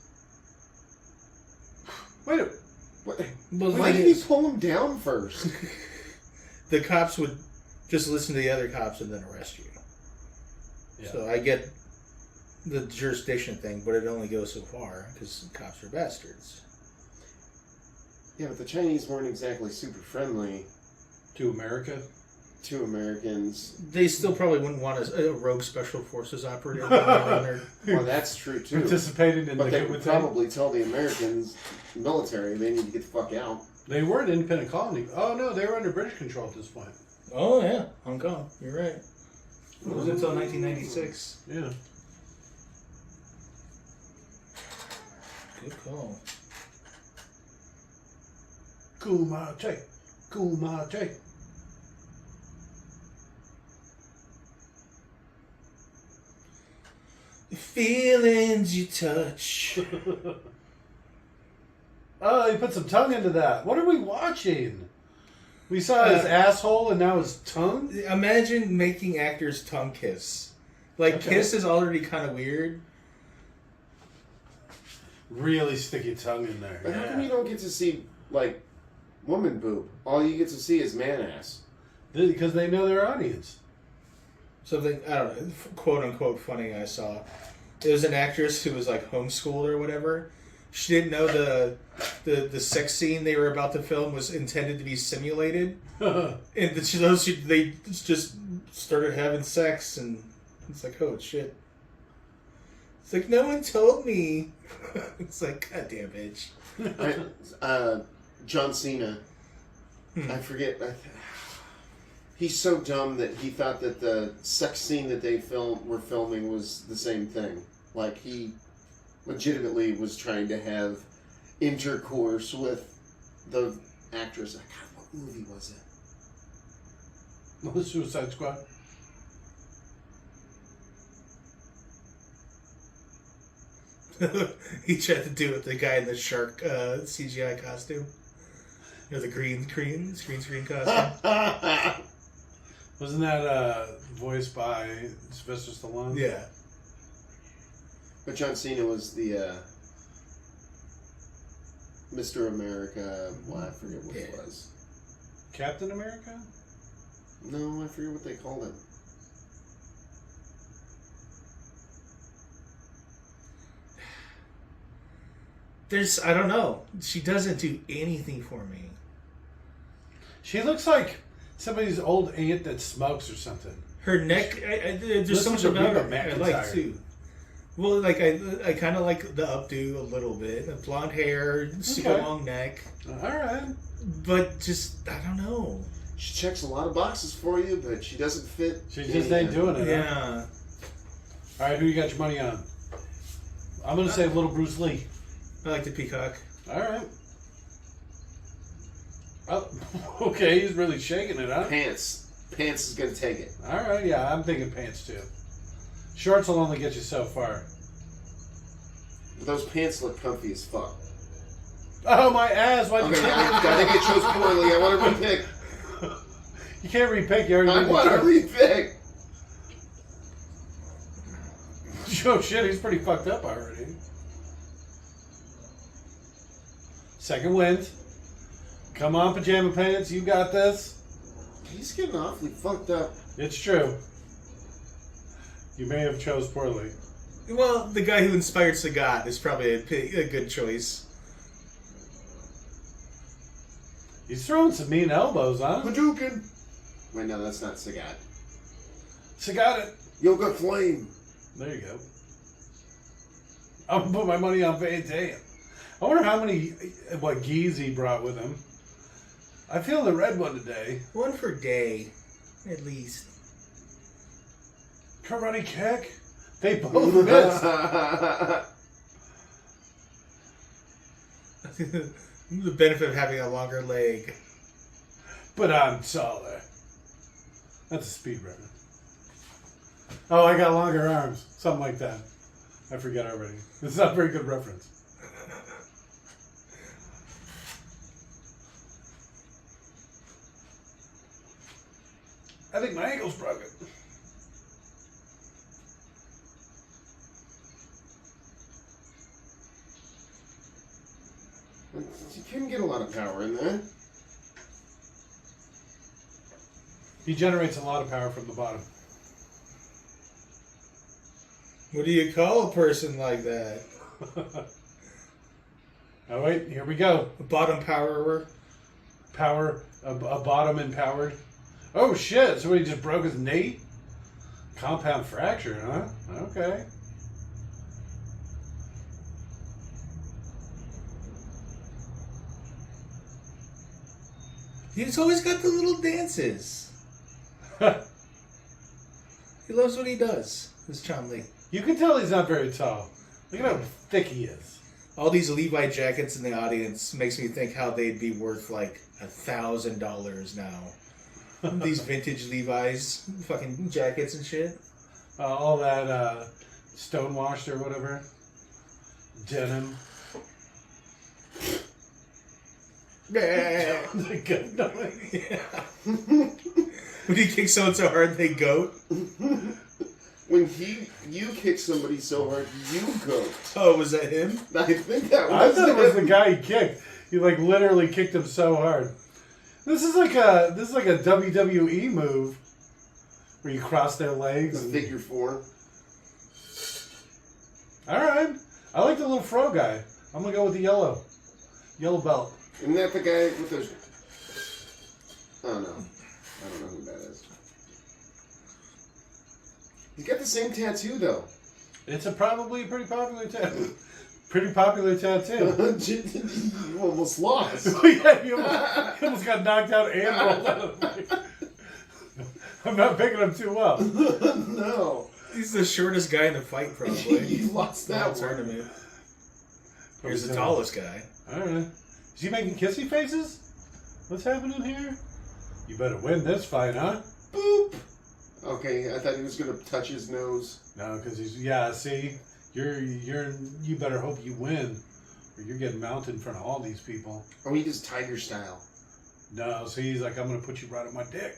Wait a What? Well, Why did he pull them down first? The cops would just listen to the other cops and then arrest you. Yeah. So I get the jurisdiction thing, but it only goes so far because cops are bastards. Yeah, but the Chinese weren't exactly super friendly To America? to Americans. They still probably wouldn't want a rogue special forces operative around there. Well, that's true too. Participating in But the they good would with them? probably tell the Americans military they need to get the fuck out. They were an independent colony. Oh no, they were under British control at this point. Oh yeah, Hong Kong. You're right. It was until 1996. Yeah. Good call. Kumate. Kumate. The feelings you touch. Oh, he put some tongue into that. What are we watching? We saw his asshole and now his tongue? Imagine making actors tongue kiss. Like, Okay. kiss is already kind of weird. Really stick your tongue in there. But how come you don't get to see, like, woman boob? All you get to see is man ass. Because they know their audience. Something, I don't know, quote unquote funny I saw. It was an actress who was like homeschooled or whatever. She didn't know the sex scene they were about to film was intended to be simulated. And they just started having sex, and it's like, oh shit. It's like, no one told me. It's like, god damn bitch. John Cena. I forget. He's so dumb that he thought that the sex scene that they were filming was the same thing. Like, he legitimately was trying to have intercourse with the actress. God, what movie was it? The Suicide Squad. He tried to do it with the guy in the shark CGI costume. You know, the green screen costume. Wasn't that voiced by Sylvester Stallone? Yeah. But John Cena was the Mr. America. Well, I forget what it was. Captain America? No, I forget what they called him. I don't know. She doesn't do anything for me. She looks like somebody's old aunt that smokes or something. Her neck, there's Listen something to about Reba her I like McEntire. too. Well, like I kind of like the updo a little bit. The blonde hair, super Okay. long neck, All right. but just I don't know. She checks a lot of boxes for you, but she doesn't fit. She just ain't doing it. Huh? Yeah. All right, who you got your money on? I'm going to say little Bruce Lee. I like the peacock. All right. Oh, okay, he's really shaking it, huh? Pants is gonna take it. All right, yeah, I'm thinking pants too. Shorts will only get you so far. But those pants look comfy as fuck. Oh, my ass! Why'd you Okay, take I think it chose poorly. I want to repick. You can't repick. You already I did want to the repick. Oh shit, he's pretty fucked up already. Second wind. Come on, pajama pants, you got this. He's getting awfully fucked up. It's true. You may have chose poorly. Well, the guy who inspired Sagat is probably a good choice. He's throwing some mean elbows, huh? Hadouken. Wait, no, that's not Sagat. So got it. Yoga Flame. There you go. I'm gonna put my money on Van Damme. I wonder how many gis he brought with him. I feel the red one today. One for day, at least. Karate kick. They both missed. The benefit of having a longer leg. But I'm taller. That's a speed record. Oh, I got longer arms. Something like that. I forget already. It's not a very good reference. I think my ankle's broken. You couldn't get a lot of power in there. He generates a lot of power from the bottom. What do you call a person like that? Oh wait, here we go. A bottom powerer? Power, a bottom empowered. Oh shit, somebody just broke his knee? Compound fracture, huh? Okay. He's always got the little dances. He loves what he does, this Chun-Li. You can tell he's not very tall. Look at how thick he is. All these Levi jackets in the audience makes me think how they'd be worth like $1,000 now. These vintage Levi's fucking jackets and shit. All that stonewashed or whatever. Denim. The good noise. Yeah. When you kick someone so hard they goat. When you kick somebody so hard, you go. Oh, was that him? I think that was. I thought it was the guy he kicked. He like literally kicked him so hard. This is like a WWE move where you cross their legs. The figure four. All right, I like the little fro guy. I'm gonna go with the yellow belt. Isn't that the guy with those? Oh no, I don't know who that is. He's got the same tattoo though. It's probably a pretty popular tattoo. Pretty popular tattoo. You almost lost. Yeah, you almost got knocked out and rolled out of the fight. I'm not picking him too well. No. He's the shortest guy in the fight, probably. You lost that one. Tournament. Here's the tallest guy. I don't know. Is he making kissy faces? What's happening here? You better win this fight, huh? Boop. Okay, I thought he was gonna touch his nose. No, because he's see, you better hope you win, or you're getting mounted in front of all these people. Oh, he does tiger style. No, see, he's like, I'm gonna put you right on my dick.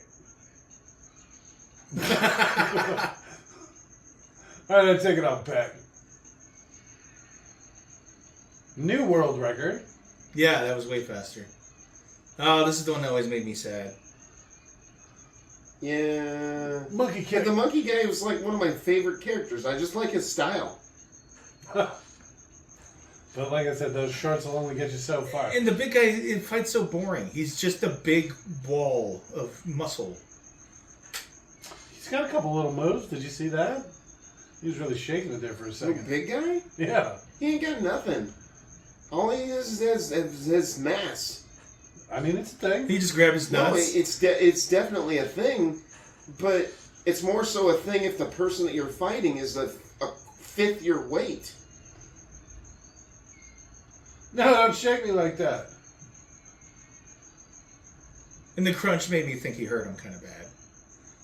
All right, I take it off back. New world record. Yeah, that was way faster. Oh, this is the one that always made me sad. Yeah. Monkey Yeah, kick. the monkey guy was like one of my favorite characters. I just like his style. But like I said, those shorts will only get you so far. And the big guy, it fight's so boring. He's just a big wall of muscle. He's got a couple little moves. Did you see that? He was really shaking it there for a The second. big guy? Yeah. He ain't got nothing. All he is his mass. I mean, it's a thing. He just grabbed his No, nuts. it's definitely a thing, but it's more so a thing if the person that you're fighting is a fifth your weight. No, don't shake me like that. And the crunch made me think he hurt him kind of bad.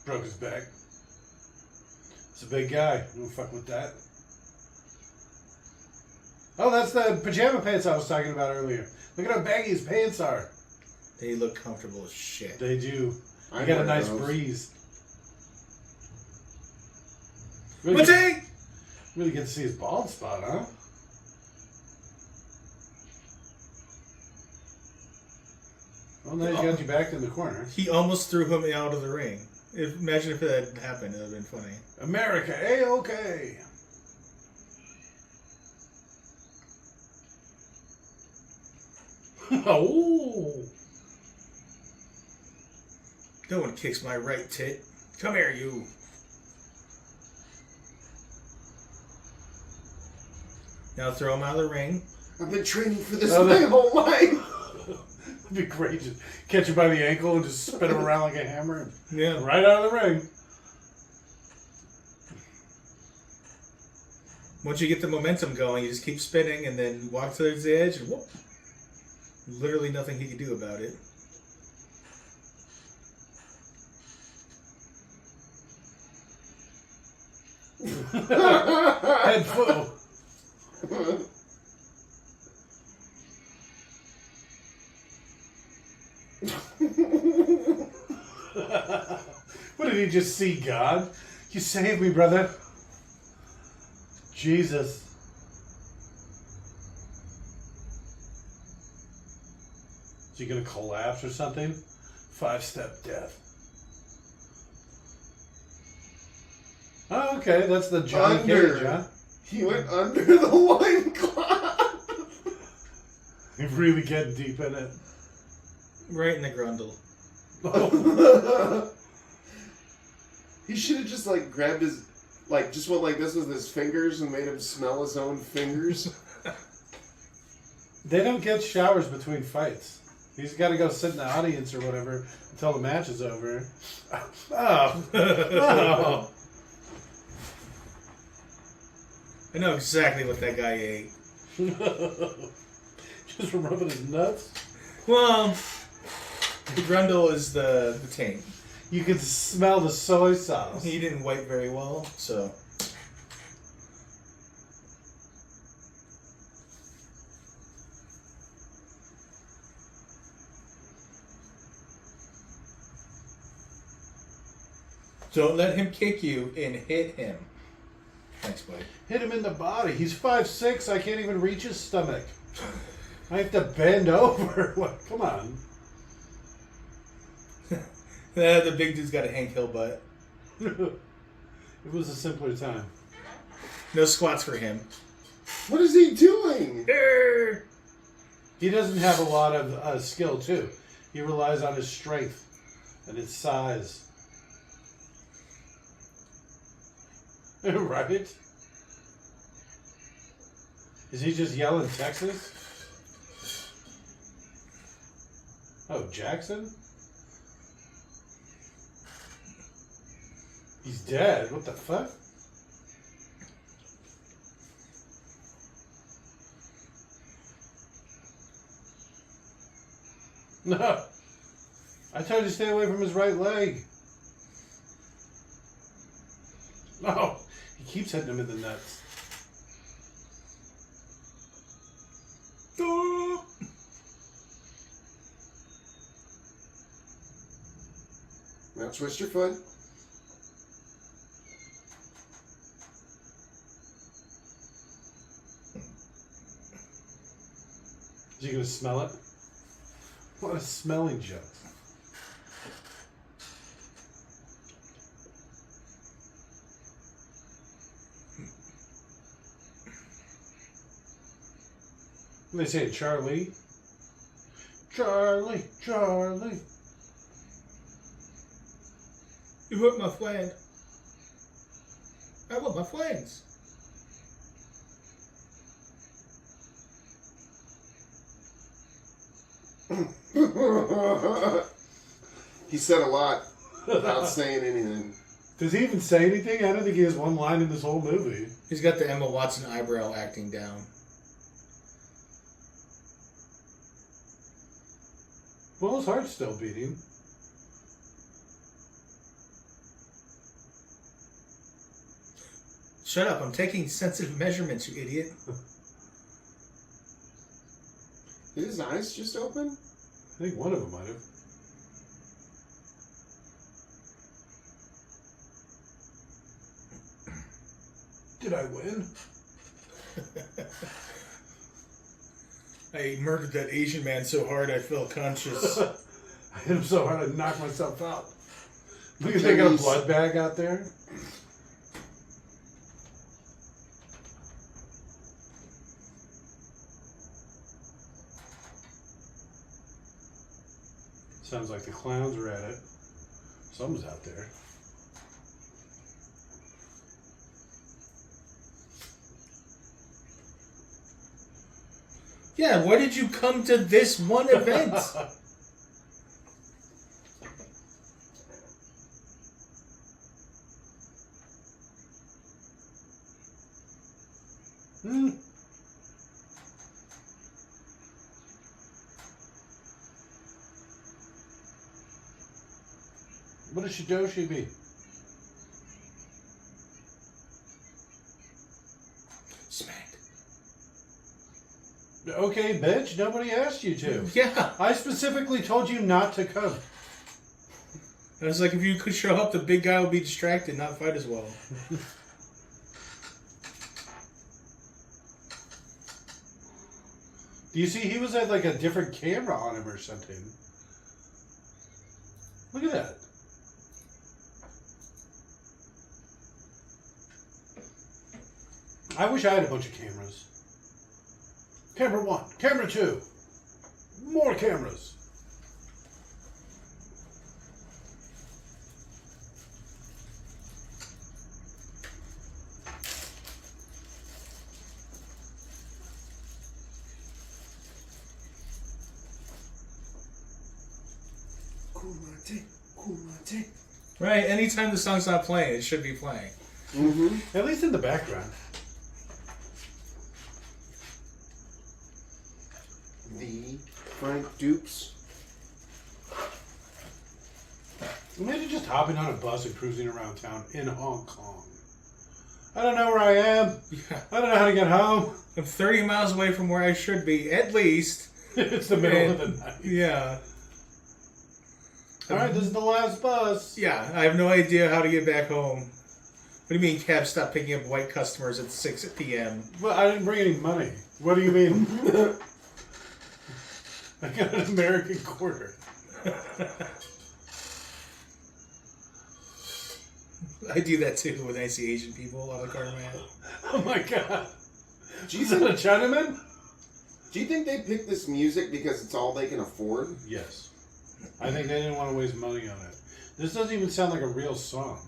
Broke his back. It's a big guy. Don't fuck with that. Oh, that's the pajama pants I was talking about earlier. Look at how baggy his pants are. They look comfortable as shit. They do. I You got a wear nice those. breeze. Mate! Really get to see his bald spot, huh? Well, now you got you back in the corner. He almost threw him out of the ring. Imagine if that had happened. It would have been funny. America, A-OK. Oh. No one kicks my right tit. Come here, you. Now throw him out of the ring. I've been training for this Oh, my whole life. It'd be great. Just catch him by the ankle and just spin him around like a hammer. And Yeah. right out of the ring. Once you get the momentum going, you just keep spinning and then walk towards the edge and whoop. Literally nothing he can do about it. Head foot. What did he just see, God? You saved me, brother. Jesus. Is he gonna collapse or something? 5-step death. Oh, okay, that's the Johnny Cage, huh? He went under the loincloth. He really getting deep in it. Right in the grundle. Oh. He should have just like grabbed his, like just went like this with his fingers and made him smell his own fingers. They don't get showers between fights. He's got to go sit in the audience or whatever until the match is over. Oh. Oh. I know exactly what that guy ate. Just rubbing his nuts. Well, the grundle is the taint. You can smell the soy sauce. He didn't wipe very well, so. Don't let him kick you and hit him. Thanks, buddy. Hit him in the body. He's 5'6". I can't even reach his stomach. I have to bend over. What? Come on. The big dude's got a Hank Hill butt. It was a simpler time. No squats for him. What is he doing? He doesn't have a lot of skill, too. He relies on his strength and his size. Right? Is he just yelling Texas? Oh, Jackson? He's dead. What the fuck? No. I told you to stay away from his right leg. No. He keeps hitting him in the nuts. Now twist your foot. Is he going to smell it? What a smelling joke. They say Charlie. Charlie, Charlie. You hurt my friend. I want my friends. He said a lot without saying anything. Does he even say anything? I don't think he has one line in this whole movie. He's got the Emma Watson eyebrow acting down. Well, his heart's still beating. Shut up, I'm taking sensitive measurements, you idiot. Did his eyes just open? I think one of them might have. Did I win? I murdered that Asian man so hard I felt conscious. I hit him so hard I knocked myself out. Look at they got a blood bag out there. Sounds like the clowns are at it. Someone's out there. Yeah, why did you come to this one event? Hmm. What a Shidoshi be? Smacked. Okay, bitch, nobody asked you to. Yeah. I specifically told you not to come. I was like, if you could show up, the big guy would be distracted, not fight as well. Do you see he was at like a different camera on him or something? Look at that. I wish I had a bunch of cameras. Camera 1, camera 2, more cameras. Kumate. Right, anytime the song's not playing, it should be playing. Mm-hmm. At least in the background. The Frank Dukes. Imagine just hopping on a bus and cruising around town in Hong Kong. I don't know where I am. Yeah. I don't know how to get home. I'm 30 miles away from where I should be, at least. It's the middle of the night. Yeah. Alright, this is the last bus. Yeah, I have no idea how to get back home. What do you mean cabs stop picking up white customers at 6 p.m.? Well, I didn't bring any money. What do you mean? I got an American quarter. I do that too when I see Asian people on the Carman. Oh my god. Do you Is that a Chinaman? Do you think they picked this music because it's all they can afford? Yes. I think they didn't want to waste money on it. This doesn't even sound like a real song.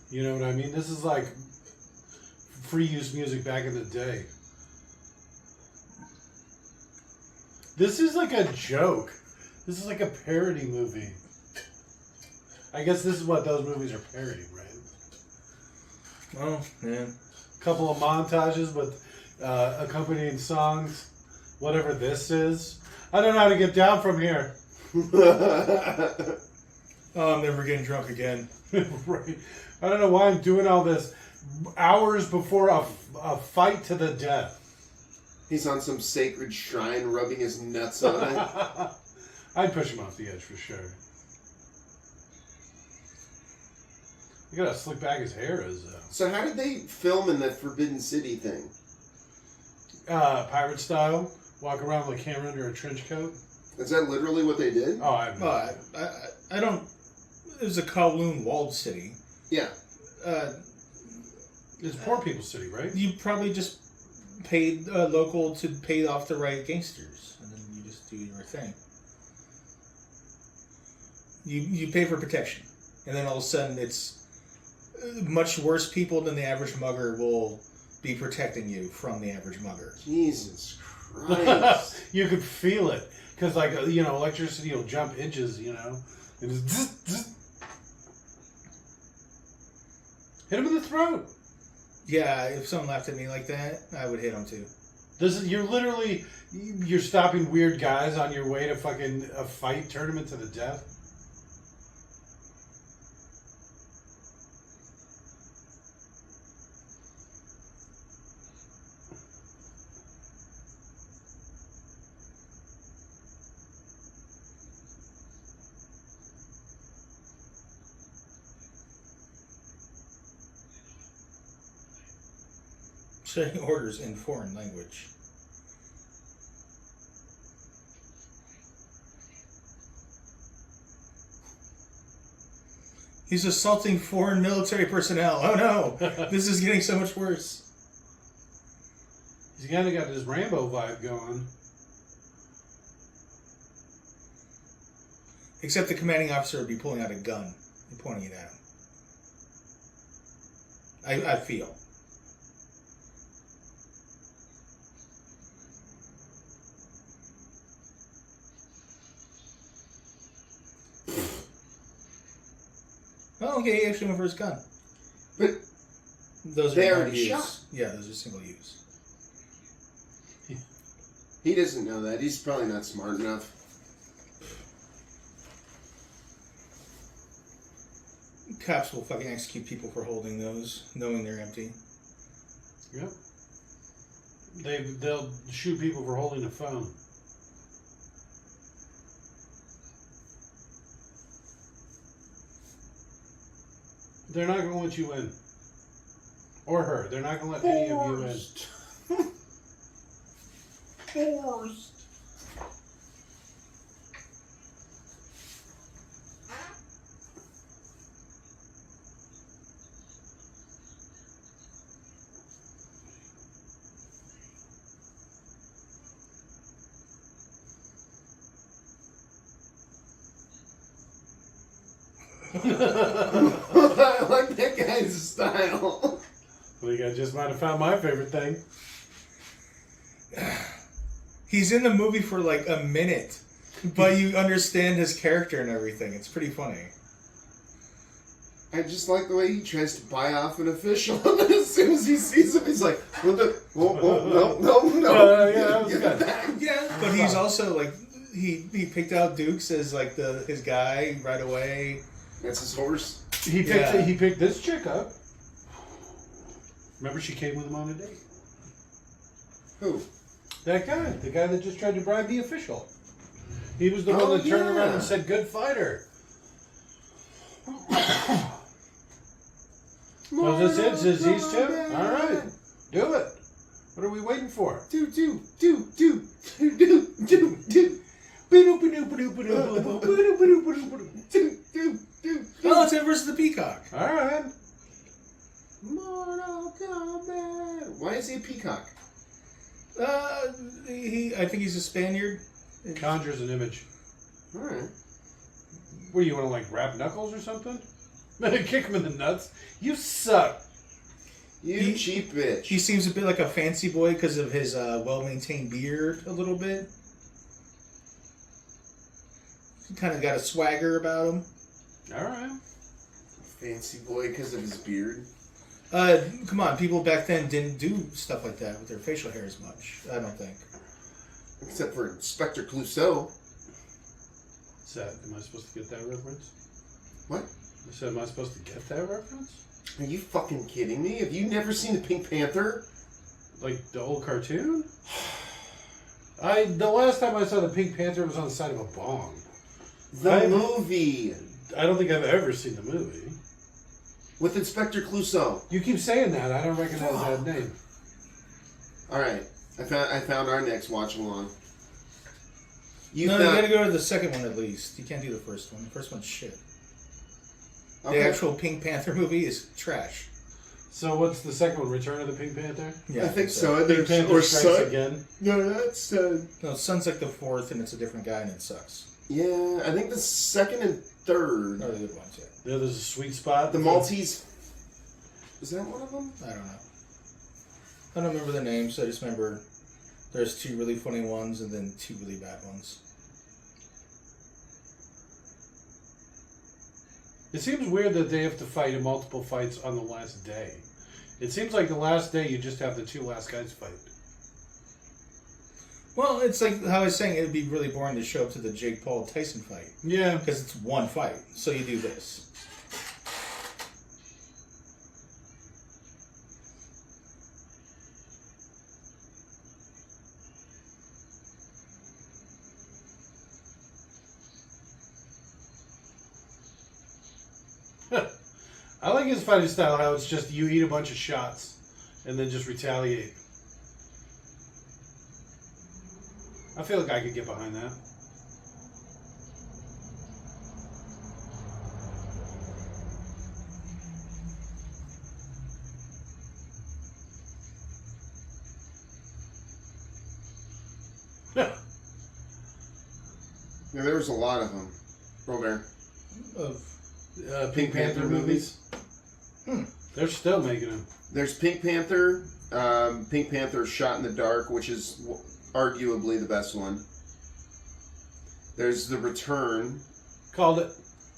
You know what I mean? This is like free use music back in the day. This is like a joke. This is like a parody movie. I guess this is what those movies are parodying, right? Oh, yeah. Couple of montages with accompanying songs. Whatever this is. I don't know how to get down from here. Oh, I'm never getting drunk again. Right. I don't know why I'm doing all this hours before a fight to the death. He's on some sacred shrine rubbing his nuts on it. I'd push him off the edge for sure. You gotta slick back his hair as So how did they film in that Forbidden City thing? pirate style. Walk around with a camera under a trench coat. Is that literally what they did? Oh, I have no Well, idea. I don't... It was a Kowloon walled city. Yeah. It's poor people's city, right? You probably just paid local to pay off the right gangsters, and then you just do your thing. You pay for protection, and then all of a sudden it's much worse people than the average mugger will be protecting you from the average mugger. Jesus Christ. You could feel it. Because, like, electricity will jump inches, And it's zzz, zzz. Hit him in the throat. Yeah, if someone laughed at me like that, I would hit them too. You're stopping weird guys on your way to fucking a fight tournament to the death. Setting orders in foreign language. He's assaulting foreign military personnel. Oh no! This is getting so much worse. He's kind of got this Rambo vibe going. Except the commanding officer would be pulling out a gun and pointing it at him. I feel. Oh, okay, he actually went for his gun. But Those they are already use. shot. Yeah, those are single use. He doesn't know that. He's probably not smart enough. Cops will fucking execute people for holding those, knowing they're empty. Yep. They'll shoot people for holding a phone. They're not going to let you in. Or her. They're not going to let any of you in. Forced. I like that guy's style. Well, you just might have found my favorite thing. He's in the movie for like a minute, but you understand his character and everything. It's pretty funny. I just like the way he tries to buy off an official, and then as soon as he sees him, he's like, "Whoa, no, Yeah, that was get good. back." Yeah, but he's also like he picked out Dukes as like his guy right away. That's his horse. He picked this chick up. Remember, she came with him on a date. Who? That guy, the guy that just tried to bribe the official. He was the one that turned around and said, "Good fighter." Oh, is this it? Is these two? All right, do it. What are we waiting for? Do. Oh, it's him versus the Peacock. All right. Mortal Kombat. Why is he a peacock? I think he's a Spaniard. Conjures an image. All right. What do you want to like wrap knuckles or something? Kick him in the nuts. You suck. You cheap bitch. He seems a bit like a fancy boy because of his well-maintained beard a little bit. He kind of got a swagger about him. All right. Fancy boy because of his beard. Come on, people back then didn't do stuff like that with their facial hair as much. I don't think. Except for Inspector Clouseau. Am I supposed to get that reference? What? I said, am I supposed to get that reference? Are you fucking kidding me? Have you never seen the Pink Panther? Like the old cartoon? The last time I saw the Pink Panther was on the side of a bong. The movie I don't think I've ever seen the movie. with Inspector Clouseau. You keep saying that. I don't recognize that name. All right, I found our next watch along. You gotta go to the second one at least. You can't do the first one. The first one's shit. Okay. The actual Pink Panther movie is trash. So what's the second one? Return of the Pink Panther? Yeah, I think so. Pink Panther Strikes Again? No, that's No, Sun's like the fourth, and it's a different guy, and it sucks. yeah. I think the second and third. Are the good ones, yeah. Yeah, there's a sweet spot. The Maltese. Is that one of them? I don't know. I don't remember the names. I just remember there's two really funny ones and then two really bad ones. It seems weird that they have to fight in multiple fights on the last day. It seems like the last day you just have the two last guys fight. Well, it's like how I was saying, it would be really boring to show up to the Jake Paul Tyson fight. Yeah. Because it's one fight. So you do this. I like his fighting style, how it's just you eat a bunch of shots and then just retaliate. I feel like I could get behind that. Yeah, there was a lot of them. Robert. Of Pink Panther movies. They're still making them. There's Pink Panther. Pink Panther Shot in the Dark, which is arguably the best one. There's The Return. Called it.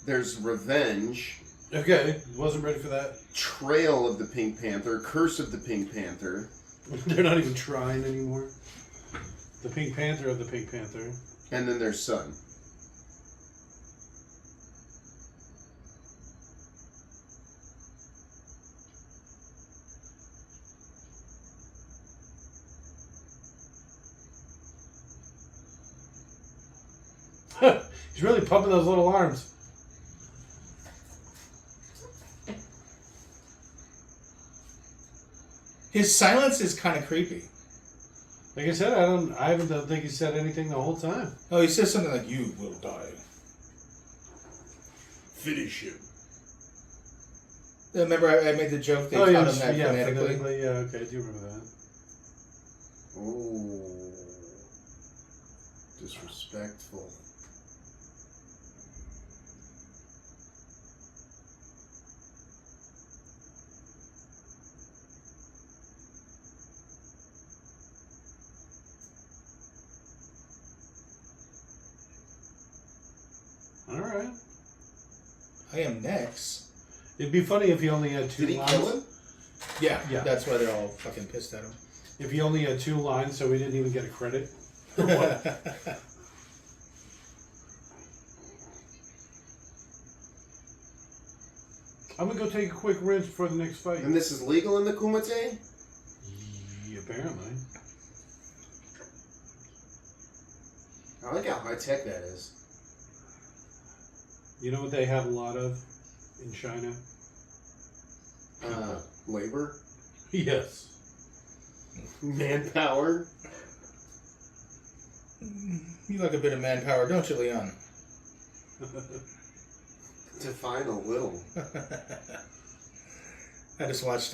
There's Revenge. Okay, wasn't ready for that. Trail of the Pink Panther, Curse of the Pink Panther, They're not even trying anymore. The Pink Panther of the Pink Panther. and then there's Sun. He's really pumping those little arms. His silence is kind of creepy. Like I said, I don't think he said anything the whole time. Oh, he says something like, "You will die." Finish him. Remember, I made the joke they caught him that phonetically. phonetically. Yeah, okay, I do remember that. Oh, disrespectful. All right. I am next. It'd be funny if he only had 2 Did he lines. kill him? Yeah, Yeah. that's why they're all fucking pissed at him. If he only had 2 lines, so we didn't even get a credit. I'm gonna go take a quick rinse before the next fight. And this is legal in the Kumite? Yeah, apparently. I like how high tech that is. You know what they have a lot of in China? Labor, Yes. manpower. You like a bit of manpower, don't you, Leon? Define a little. I just watched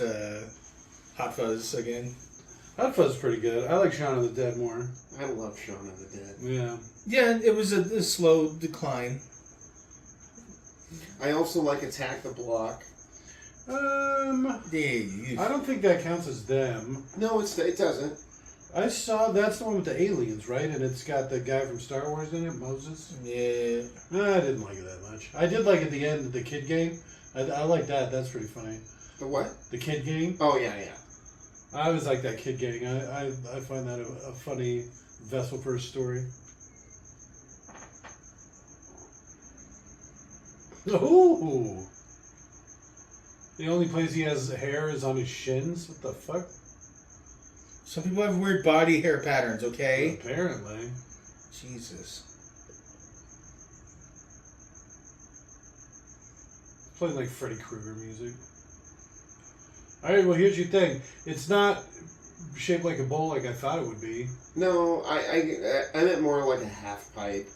Hot Fuzz again. Hot Fuzz is pretty good. I like Shaun of the Dead more. I love Shaun of the Dead. Yeah. Yeah, it was a slow decline. I also like Attack the Block. I don't think that counts as them. No, it doesn't. I saw that's the one with the aliens, right? And it's got the guy from Star Wars in it, Moses. Yeah. I didn't like it that much. I did like at the end the kid game. I like that. That's pretty funny. The what? The kid game. Oh, yeah. I always like that kid gang. I find that a funny vessel for a story. Ooh. The only place he has hair is on his shins. What the fuck? Some people have weird body hair patterns, okay? Apparently. Jesus. Playing like Freddy Krueger music. Alright, well here's your thing. It's not shaped like a bowl like I thought it would be. No, I meant more like a half pipe.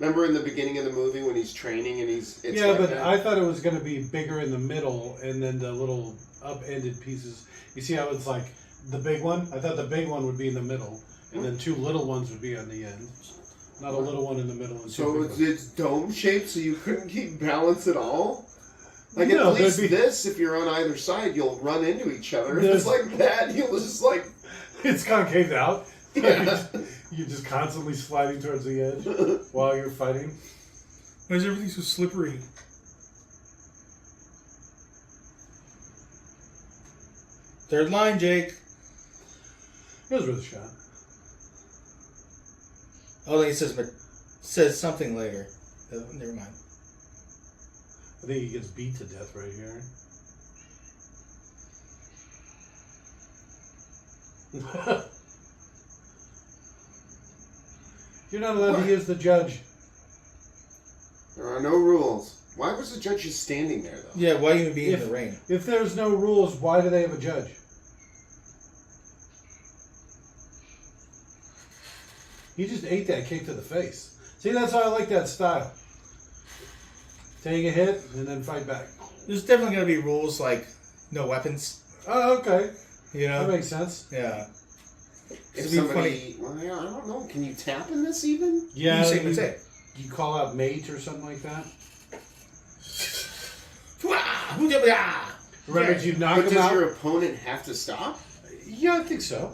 Remember in the beginning of the movie when he's training and it's Yeah, like but that? I thought it was going to be bigger in the middle and then the little up-ended pieces. You see how it's like the big one? I thought the big one would be in the middle and then 2 little ones would be on the end. Not a little one in the middle and 2 So big ones. it's dome shaped so you couldn't keep balance at all? Like No, at least there'd be- this, if you're on either side, you'll run into each other. If There's- it's like that, you'll just like... It's concaved out. Yeah. You're just constantly sliding towards the edge while you're fighting. Why is everything so slippery? Third line, Jake. It was worth a shot. Oh, then he says something later. Oh, never mind. I think he gets beat to death right here. You're not allowed to use the judge. There are no rules. Why was the judge just standing there, though? Yeah, why even be in the rain? If there's no rules, why do they have a judge? He just ate that kick to the face. See, that's why I like that style. Take a hit and then fight back. There's definitely going to be rules like no weapons. Oh, okay. You know? That makes sense. Yeah. If It'd be somebody... Well, yeah, I don't know. Can you tap in this even? Yeah, You say mate. you call out mate or something like that. Remember, you knock But him does out. your opponent have to stop? Yeah, I think so.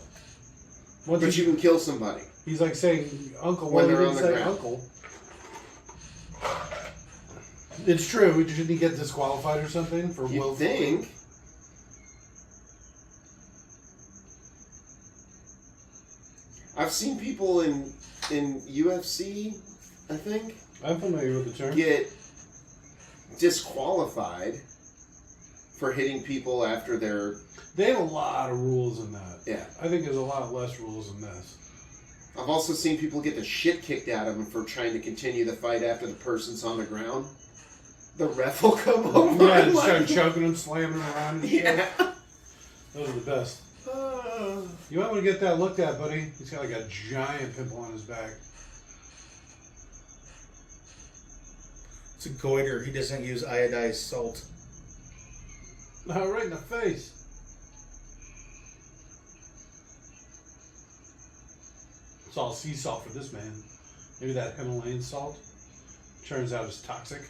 Once But you can kill somebody. he's like saying uncle When he they're didn't on the say ground. uncle. It's true. Did he get disqualified or something for You willful? think? I've seen people in UFC, I think, I'm familiar with the term. get disqualified for hitting people after they're... They have a lot of rules in that. Yeah. I think there's a lot less rules in this. I've also seen people get the shit kicked out of them for trying to continue the fight after the person's on the ground. The ref will come over Yeah, and and like... start choking him, slamming him around and shit. Yeah. Those are the best. You might want to get that looked at, buddy. He's got like a giant pimple on his back. It's a goiter. He doesn't use iodized salt. Oh, right in the face. It's all sea salt for this man. Maybe that Himalayan salt turns out as toxic.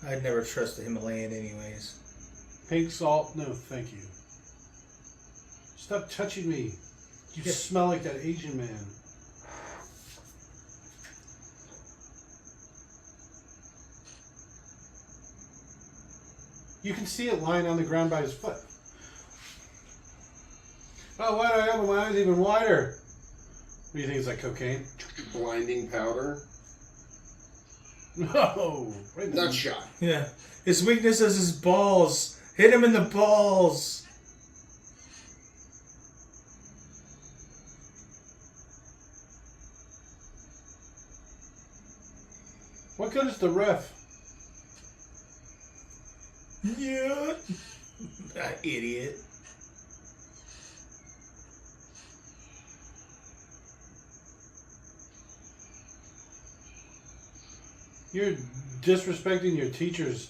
I'd never trust the Himalayan anyways. Pink salt? No, thank you. Stop touching me. You smell like that Asian man. You can see it lying on the ground by his foot. Oh, why do I open my eyes even wider? What do you think? It's like cocaine? Blinding powder. No. Right in the- Nut shot. Yeah. His weakness is his balls. Hit him in the balls. What good is the ref? Yeah. That idiot. You're disrespecting your teacher's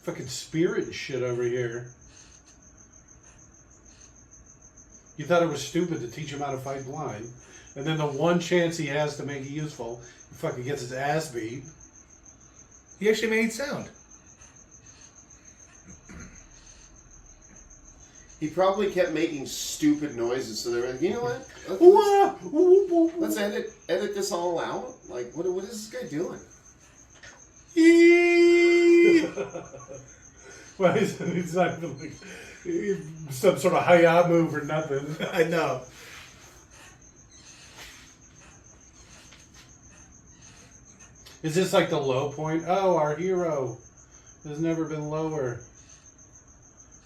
fucking spirit and shit over here. You thought it was stupid to teach him how to fight blind. And then the one chance he has to make it useful, he fucking gets his ass beat. He actually made sound. He probably kept making stupid noises, so they were like, you know what? Let's edit this all out. Like, what is this guy doing? Well, he's not even like some sort of hi-ya move or nothing. I know. Is this like the low point? Oh, our hero has never been lower.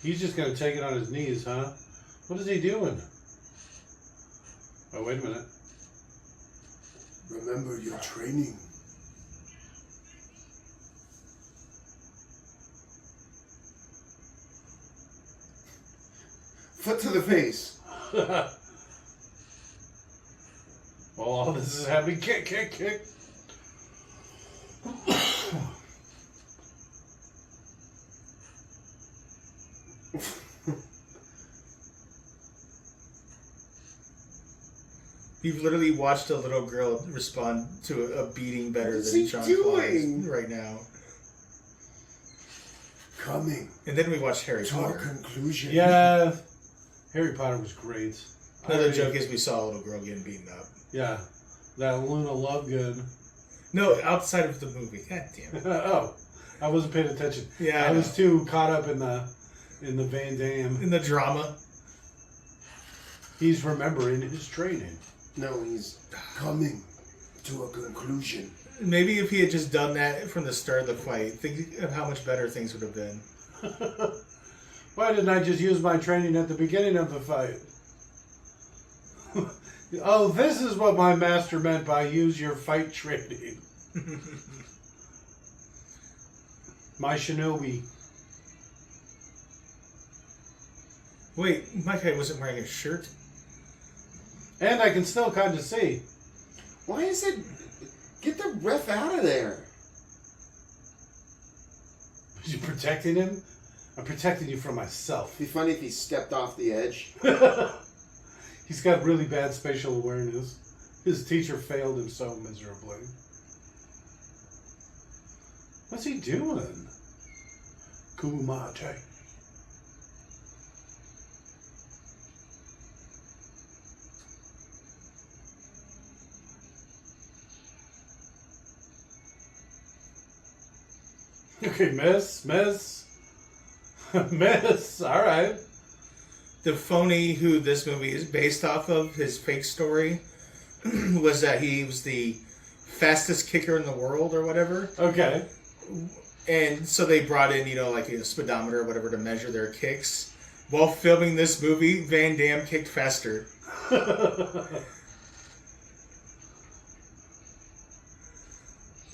He's just going to take it on his knees, huh? What is he doing? Oh, wait a minute. Remember your training. Foot to the face. Well, all this is happening. Kick, kick, kick. You've literally watched a little girl respond to a beating better What is than he Jean-Claude doing? right now. Coming And then we watched Harry to a Potter. conclusion. Yeah. Harry Potter was great. Another joke is we saw a little girl getting beaten up. Yeah. That Luna Lovegood. No, outside of the movie. God damn it. Oh. I wasn't paying attention. Yeah, I was too caught up in the Van Damme. in the drama. He's remembering his training. No, he's coming to a conclusion. Maybe if he had just done that from the start of the fight, think of how much better things would have been. Why didn't I just use my training at the beginning of the fight? Oh, this is what my master meant by use your fight training. My shinobi. Wait, my guy wasn't wearing a shirt? And I can still kind of see. Why is it... Get the ref out of there. Are you protecting him? I'm protecting you from myself. It'd be funny if he stepped off the edge. He's got really bad spatial awareness. His teacher failed him so miserably. What's he doing? Kumate. Okay, miss. Miss. All right. The phony who this movie is based off of, his fake story, was that he was the fastest kicker in the world or whatever. Okay. And so they brought in, like a speedometer or whatever to measure their kicks. While filming this movie, Van Damme kicked faster.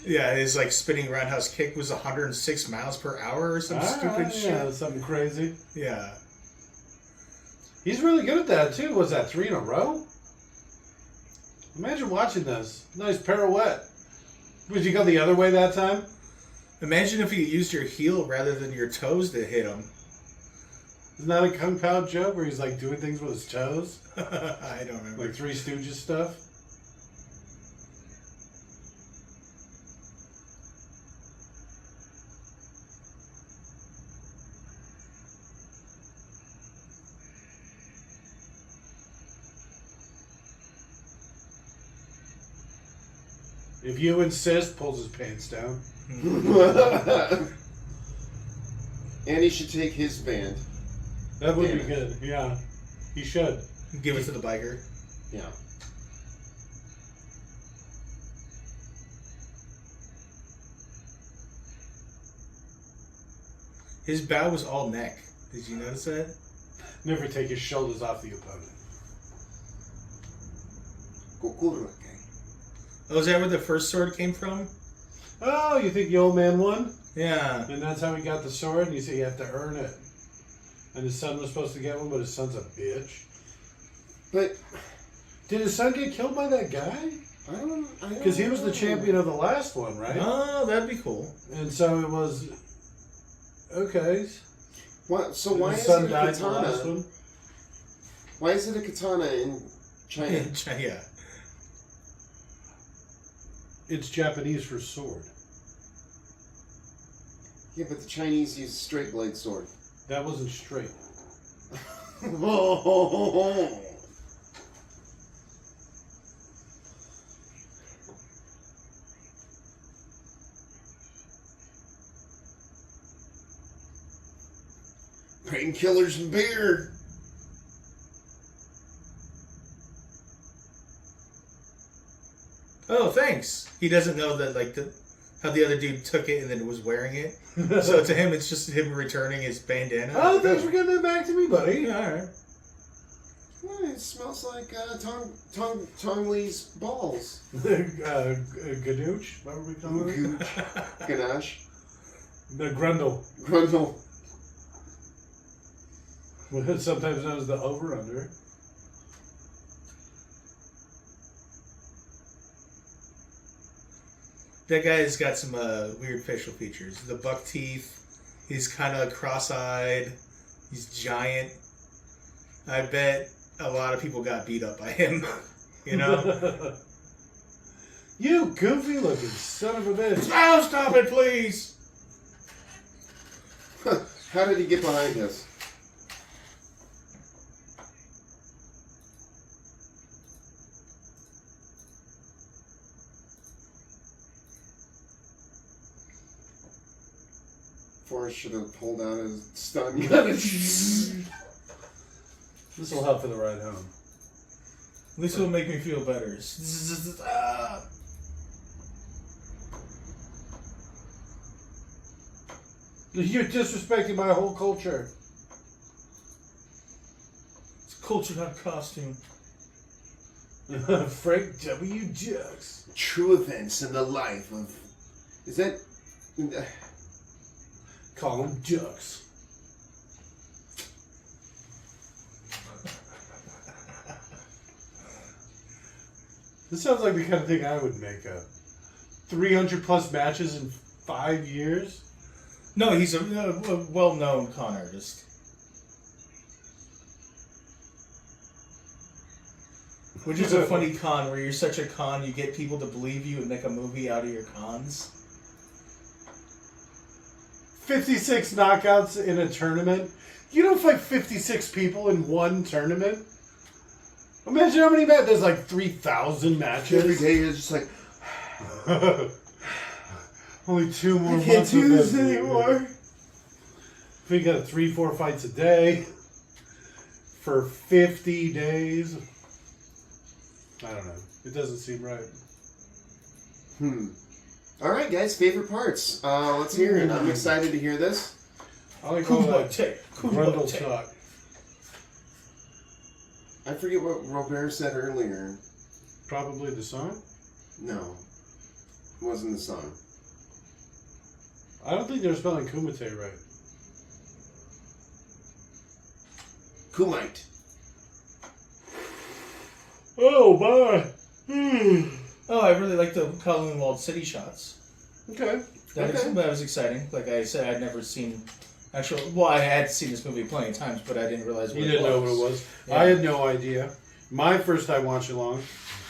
Yeah, his spinning roundhouse kick was 106 miles per hour or some stupid shit. Yeah, something crazy. Yeah. He's really good at that too. Was that 3 in a row? Imagine watching this. Nice pirouette. Would you go the other way that time? Imagine if you used your heel rather than your toes to hit him. Isn't that a Kung Pao joke where he's doing things with his toes? I don't remember. Like Three Stooges stuff? If you insist, pulls his pants down. And he should take his band. That would be good, yeah. He should. Give it to the biker. Yeah. His bow was all neck. Did you notice that? Never take his shoulders off the opponent. Oh, is that where the first sword came from? Oh, you think the old man won? Yeah. And that's how he got the sword? And you say you have to earn it. And his son was supposed to get one, but his son's a bitch. But did his son get killed by that guy? I don't know. Because he was the champion of the last one, right? Oh, that'd be cool. And so it was... Okay. What? So why his is son it a died in the last katana? one? Why is it a katana in China? Yeah. It's Japanese for sword. Yeah, but the Chinese use straight blade sword. That wasn't straight. Painkillers and beer. Oh, thanks. He doesn't know that, how the other dude took it and then was wearing it. So to him, it's just him returning his bandana. Oh, thanks for getting that back to me, buddy. Yeah, all right. Well, it smells like Tong Lee's balls. Gadooch? What were we calling it? Gooch. Ganache. The Grundle. Grundle. Sometimes known as the over-under. That guy's got some weird facial features. The buck teeth. He's kind of cross-eyed. He's giant. I bet a lot of people got beat up by him. You goofy looking son of a bitch. Oh, stop it, please! How did he get behind this? Forrest should have pulled out his stun gun. This will help for the ride home. At least it'll make me feel better. You're disrespecting my whole culture. It's culture, not costume. Frank W. Jux. True events in the life of... Is that... Call him Jux. This sounds like the kind of thing I would make up. 300 plus matches in 5 years? No, he's a well-known con artist. Which is a funny con, where you're such a con, you get people to believe you and make a movie out of your cons. 56 knockouts in a tournament? You don't fight 56 people in one tournament? Imagine how many matches. There's 3,000 matches. Every day you're just like... Only 2 more I months. can't do of this February. anymore. We got 3-4 fights a day for 50 days. I don't know. It doesn't seem right. All right, guys. Favorite parts. Let's hear it. I'm excited to hear this. I like all that grundle Kumite. talk. I forget what Robert said earlier. Probably the song. No, it wasn't the song. I don't think they're spelling Kumite right. Kumite. Oh, bye. Oh, I really like the Kowloon Walled City shots. Okay. That was exciting. Like I said, I'd never seen actual. Well, I had seen this movie plenty of times, but I didn't realize what You it didn't was. know what it was. Yeah. I had no idea. My first time watching along,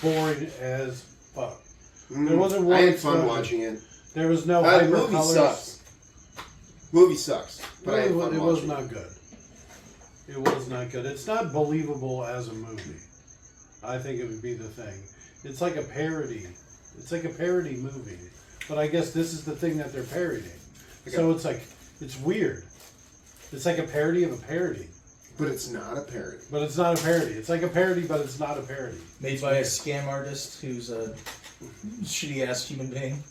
boring as fuck. There wasn't one I had fun explosion. watching it. There was no The hyper movie colors. sucks. Movie sucks. But I had fun It was watching not good. It was not good. It's not believable as a movie. I think it would be the thing. It's like a parody. It's like a parody movie. But I guess this is the thing that they're parodying. So it's like, it's weird. It's like a parody of a parody. But it's not a parody. But it's not a parody. It's like a parody, but it's not a parody. Made by a scam artist who's a shitty ass human being.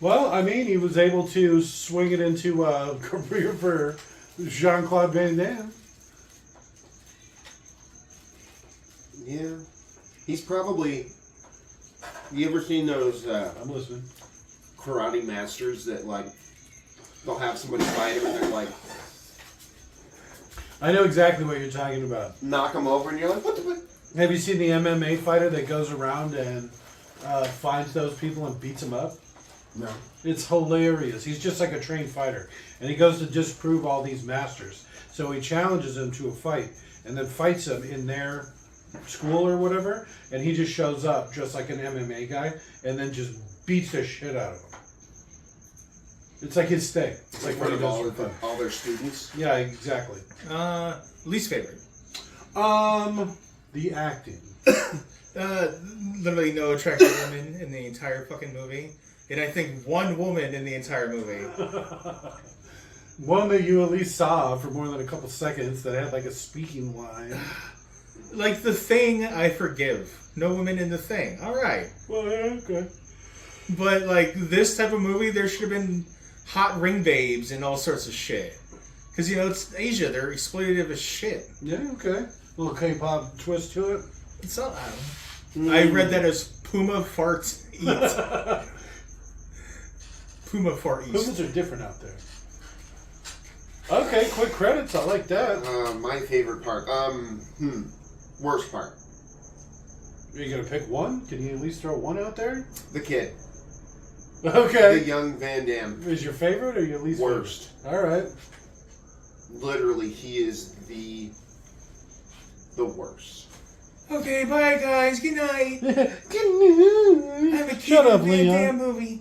Well, I mean, he was able to swing it into a career for Jean-Claude Van Damme. Yeah. He's probably... You ever seen those I'm listening. karate masters that, like, they'll have somebody fight him and they're like, I know exactly what you're talking about. knock him over and you're like, what the fuck? Have you seen the MMA fighter that goes around and finds those people and beats them up? No. It's hilarious. He's just like a trained fighter. And he goes to disprove all these masters. So he challenges them to a fight and then fights them in their school or whatever. And he just shows up just like an MMA guy and then just beats the shit out of them. It's like his thing. It's Like like what one he of does for fun. all their students. Yeah, exactly. Least favorite. The acting. Literally no attractive women in the entire fucking movie. And I think one woman in the entire movie. One that you at least saw for more than a couple seconds that had like a speaking line. Like The Thing, I forgive. No women in The Thing. Alright. Well, yeah, okay. But like this type of movie, there should have been hot ring babes and all sorts of shit. Because, you know, it's Asia. They're exploitative as shit. Yeah, okay. Little K-pop twist to it. It's not... I read that as Puma Fart Eat. Puma Fart Eat. Pumas are different out there. Okay, quick credits. I like that. My favorite part. Worst part. Are you going to pick one? Can you at least throw one out there? The kid. Okay. The young Van Damme. Is your favorite or your least Worst. favorite? All right. Literally, he is the worst. Okay, bye guys. Good night. Good news. I'm a kid Shut in a up, Van Leon. Damme movie.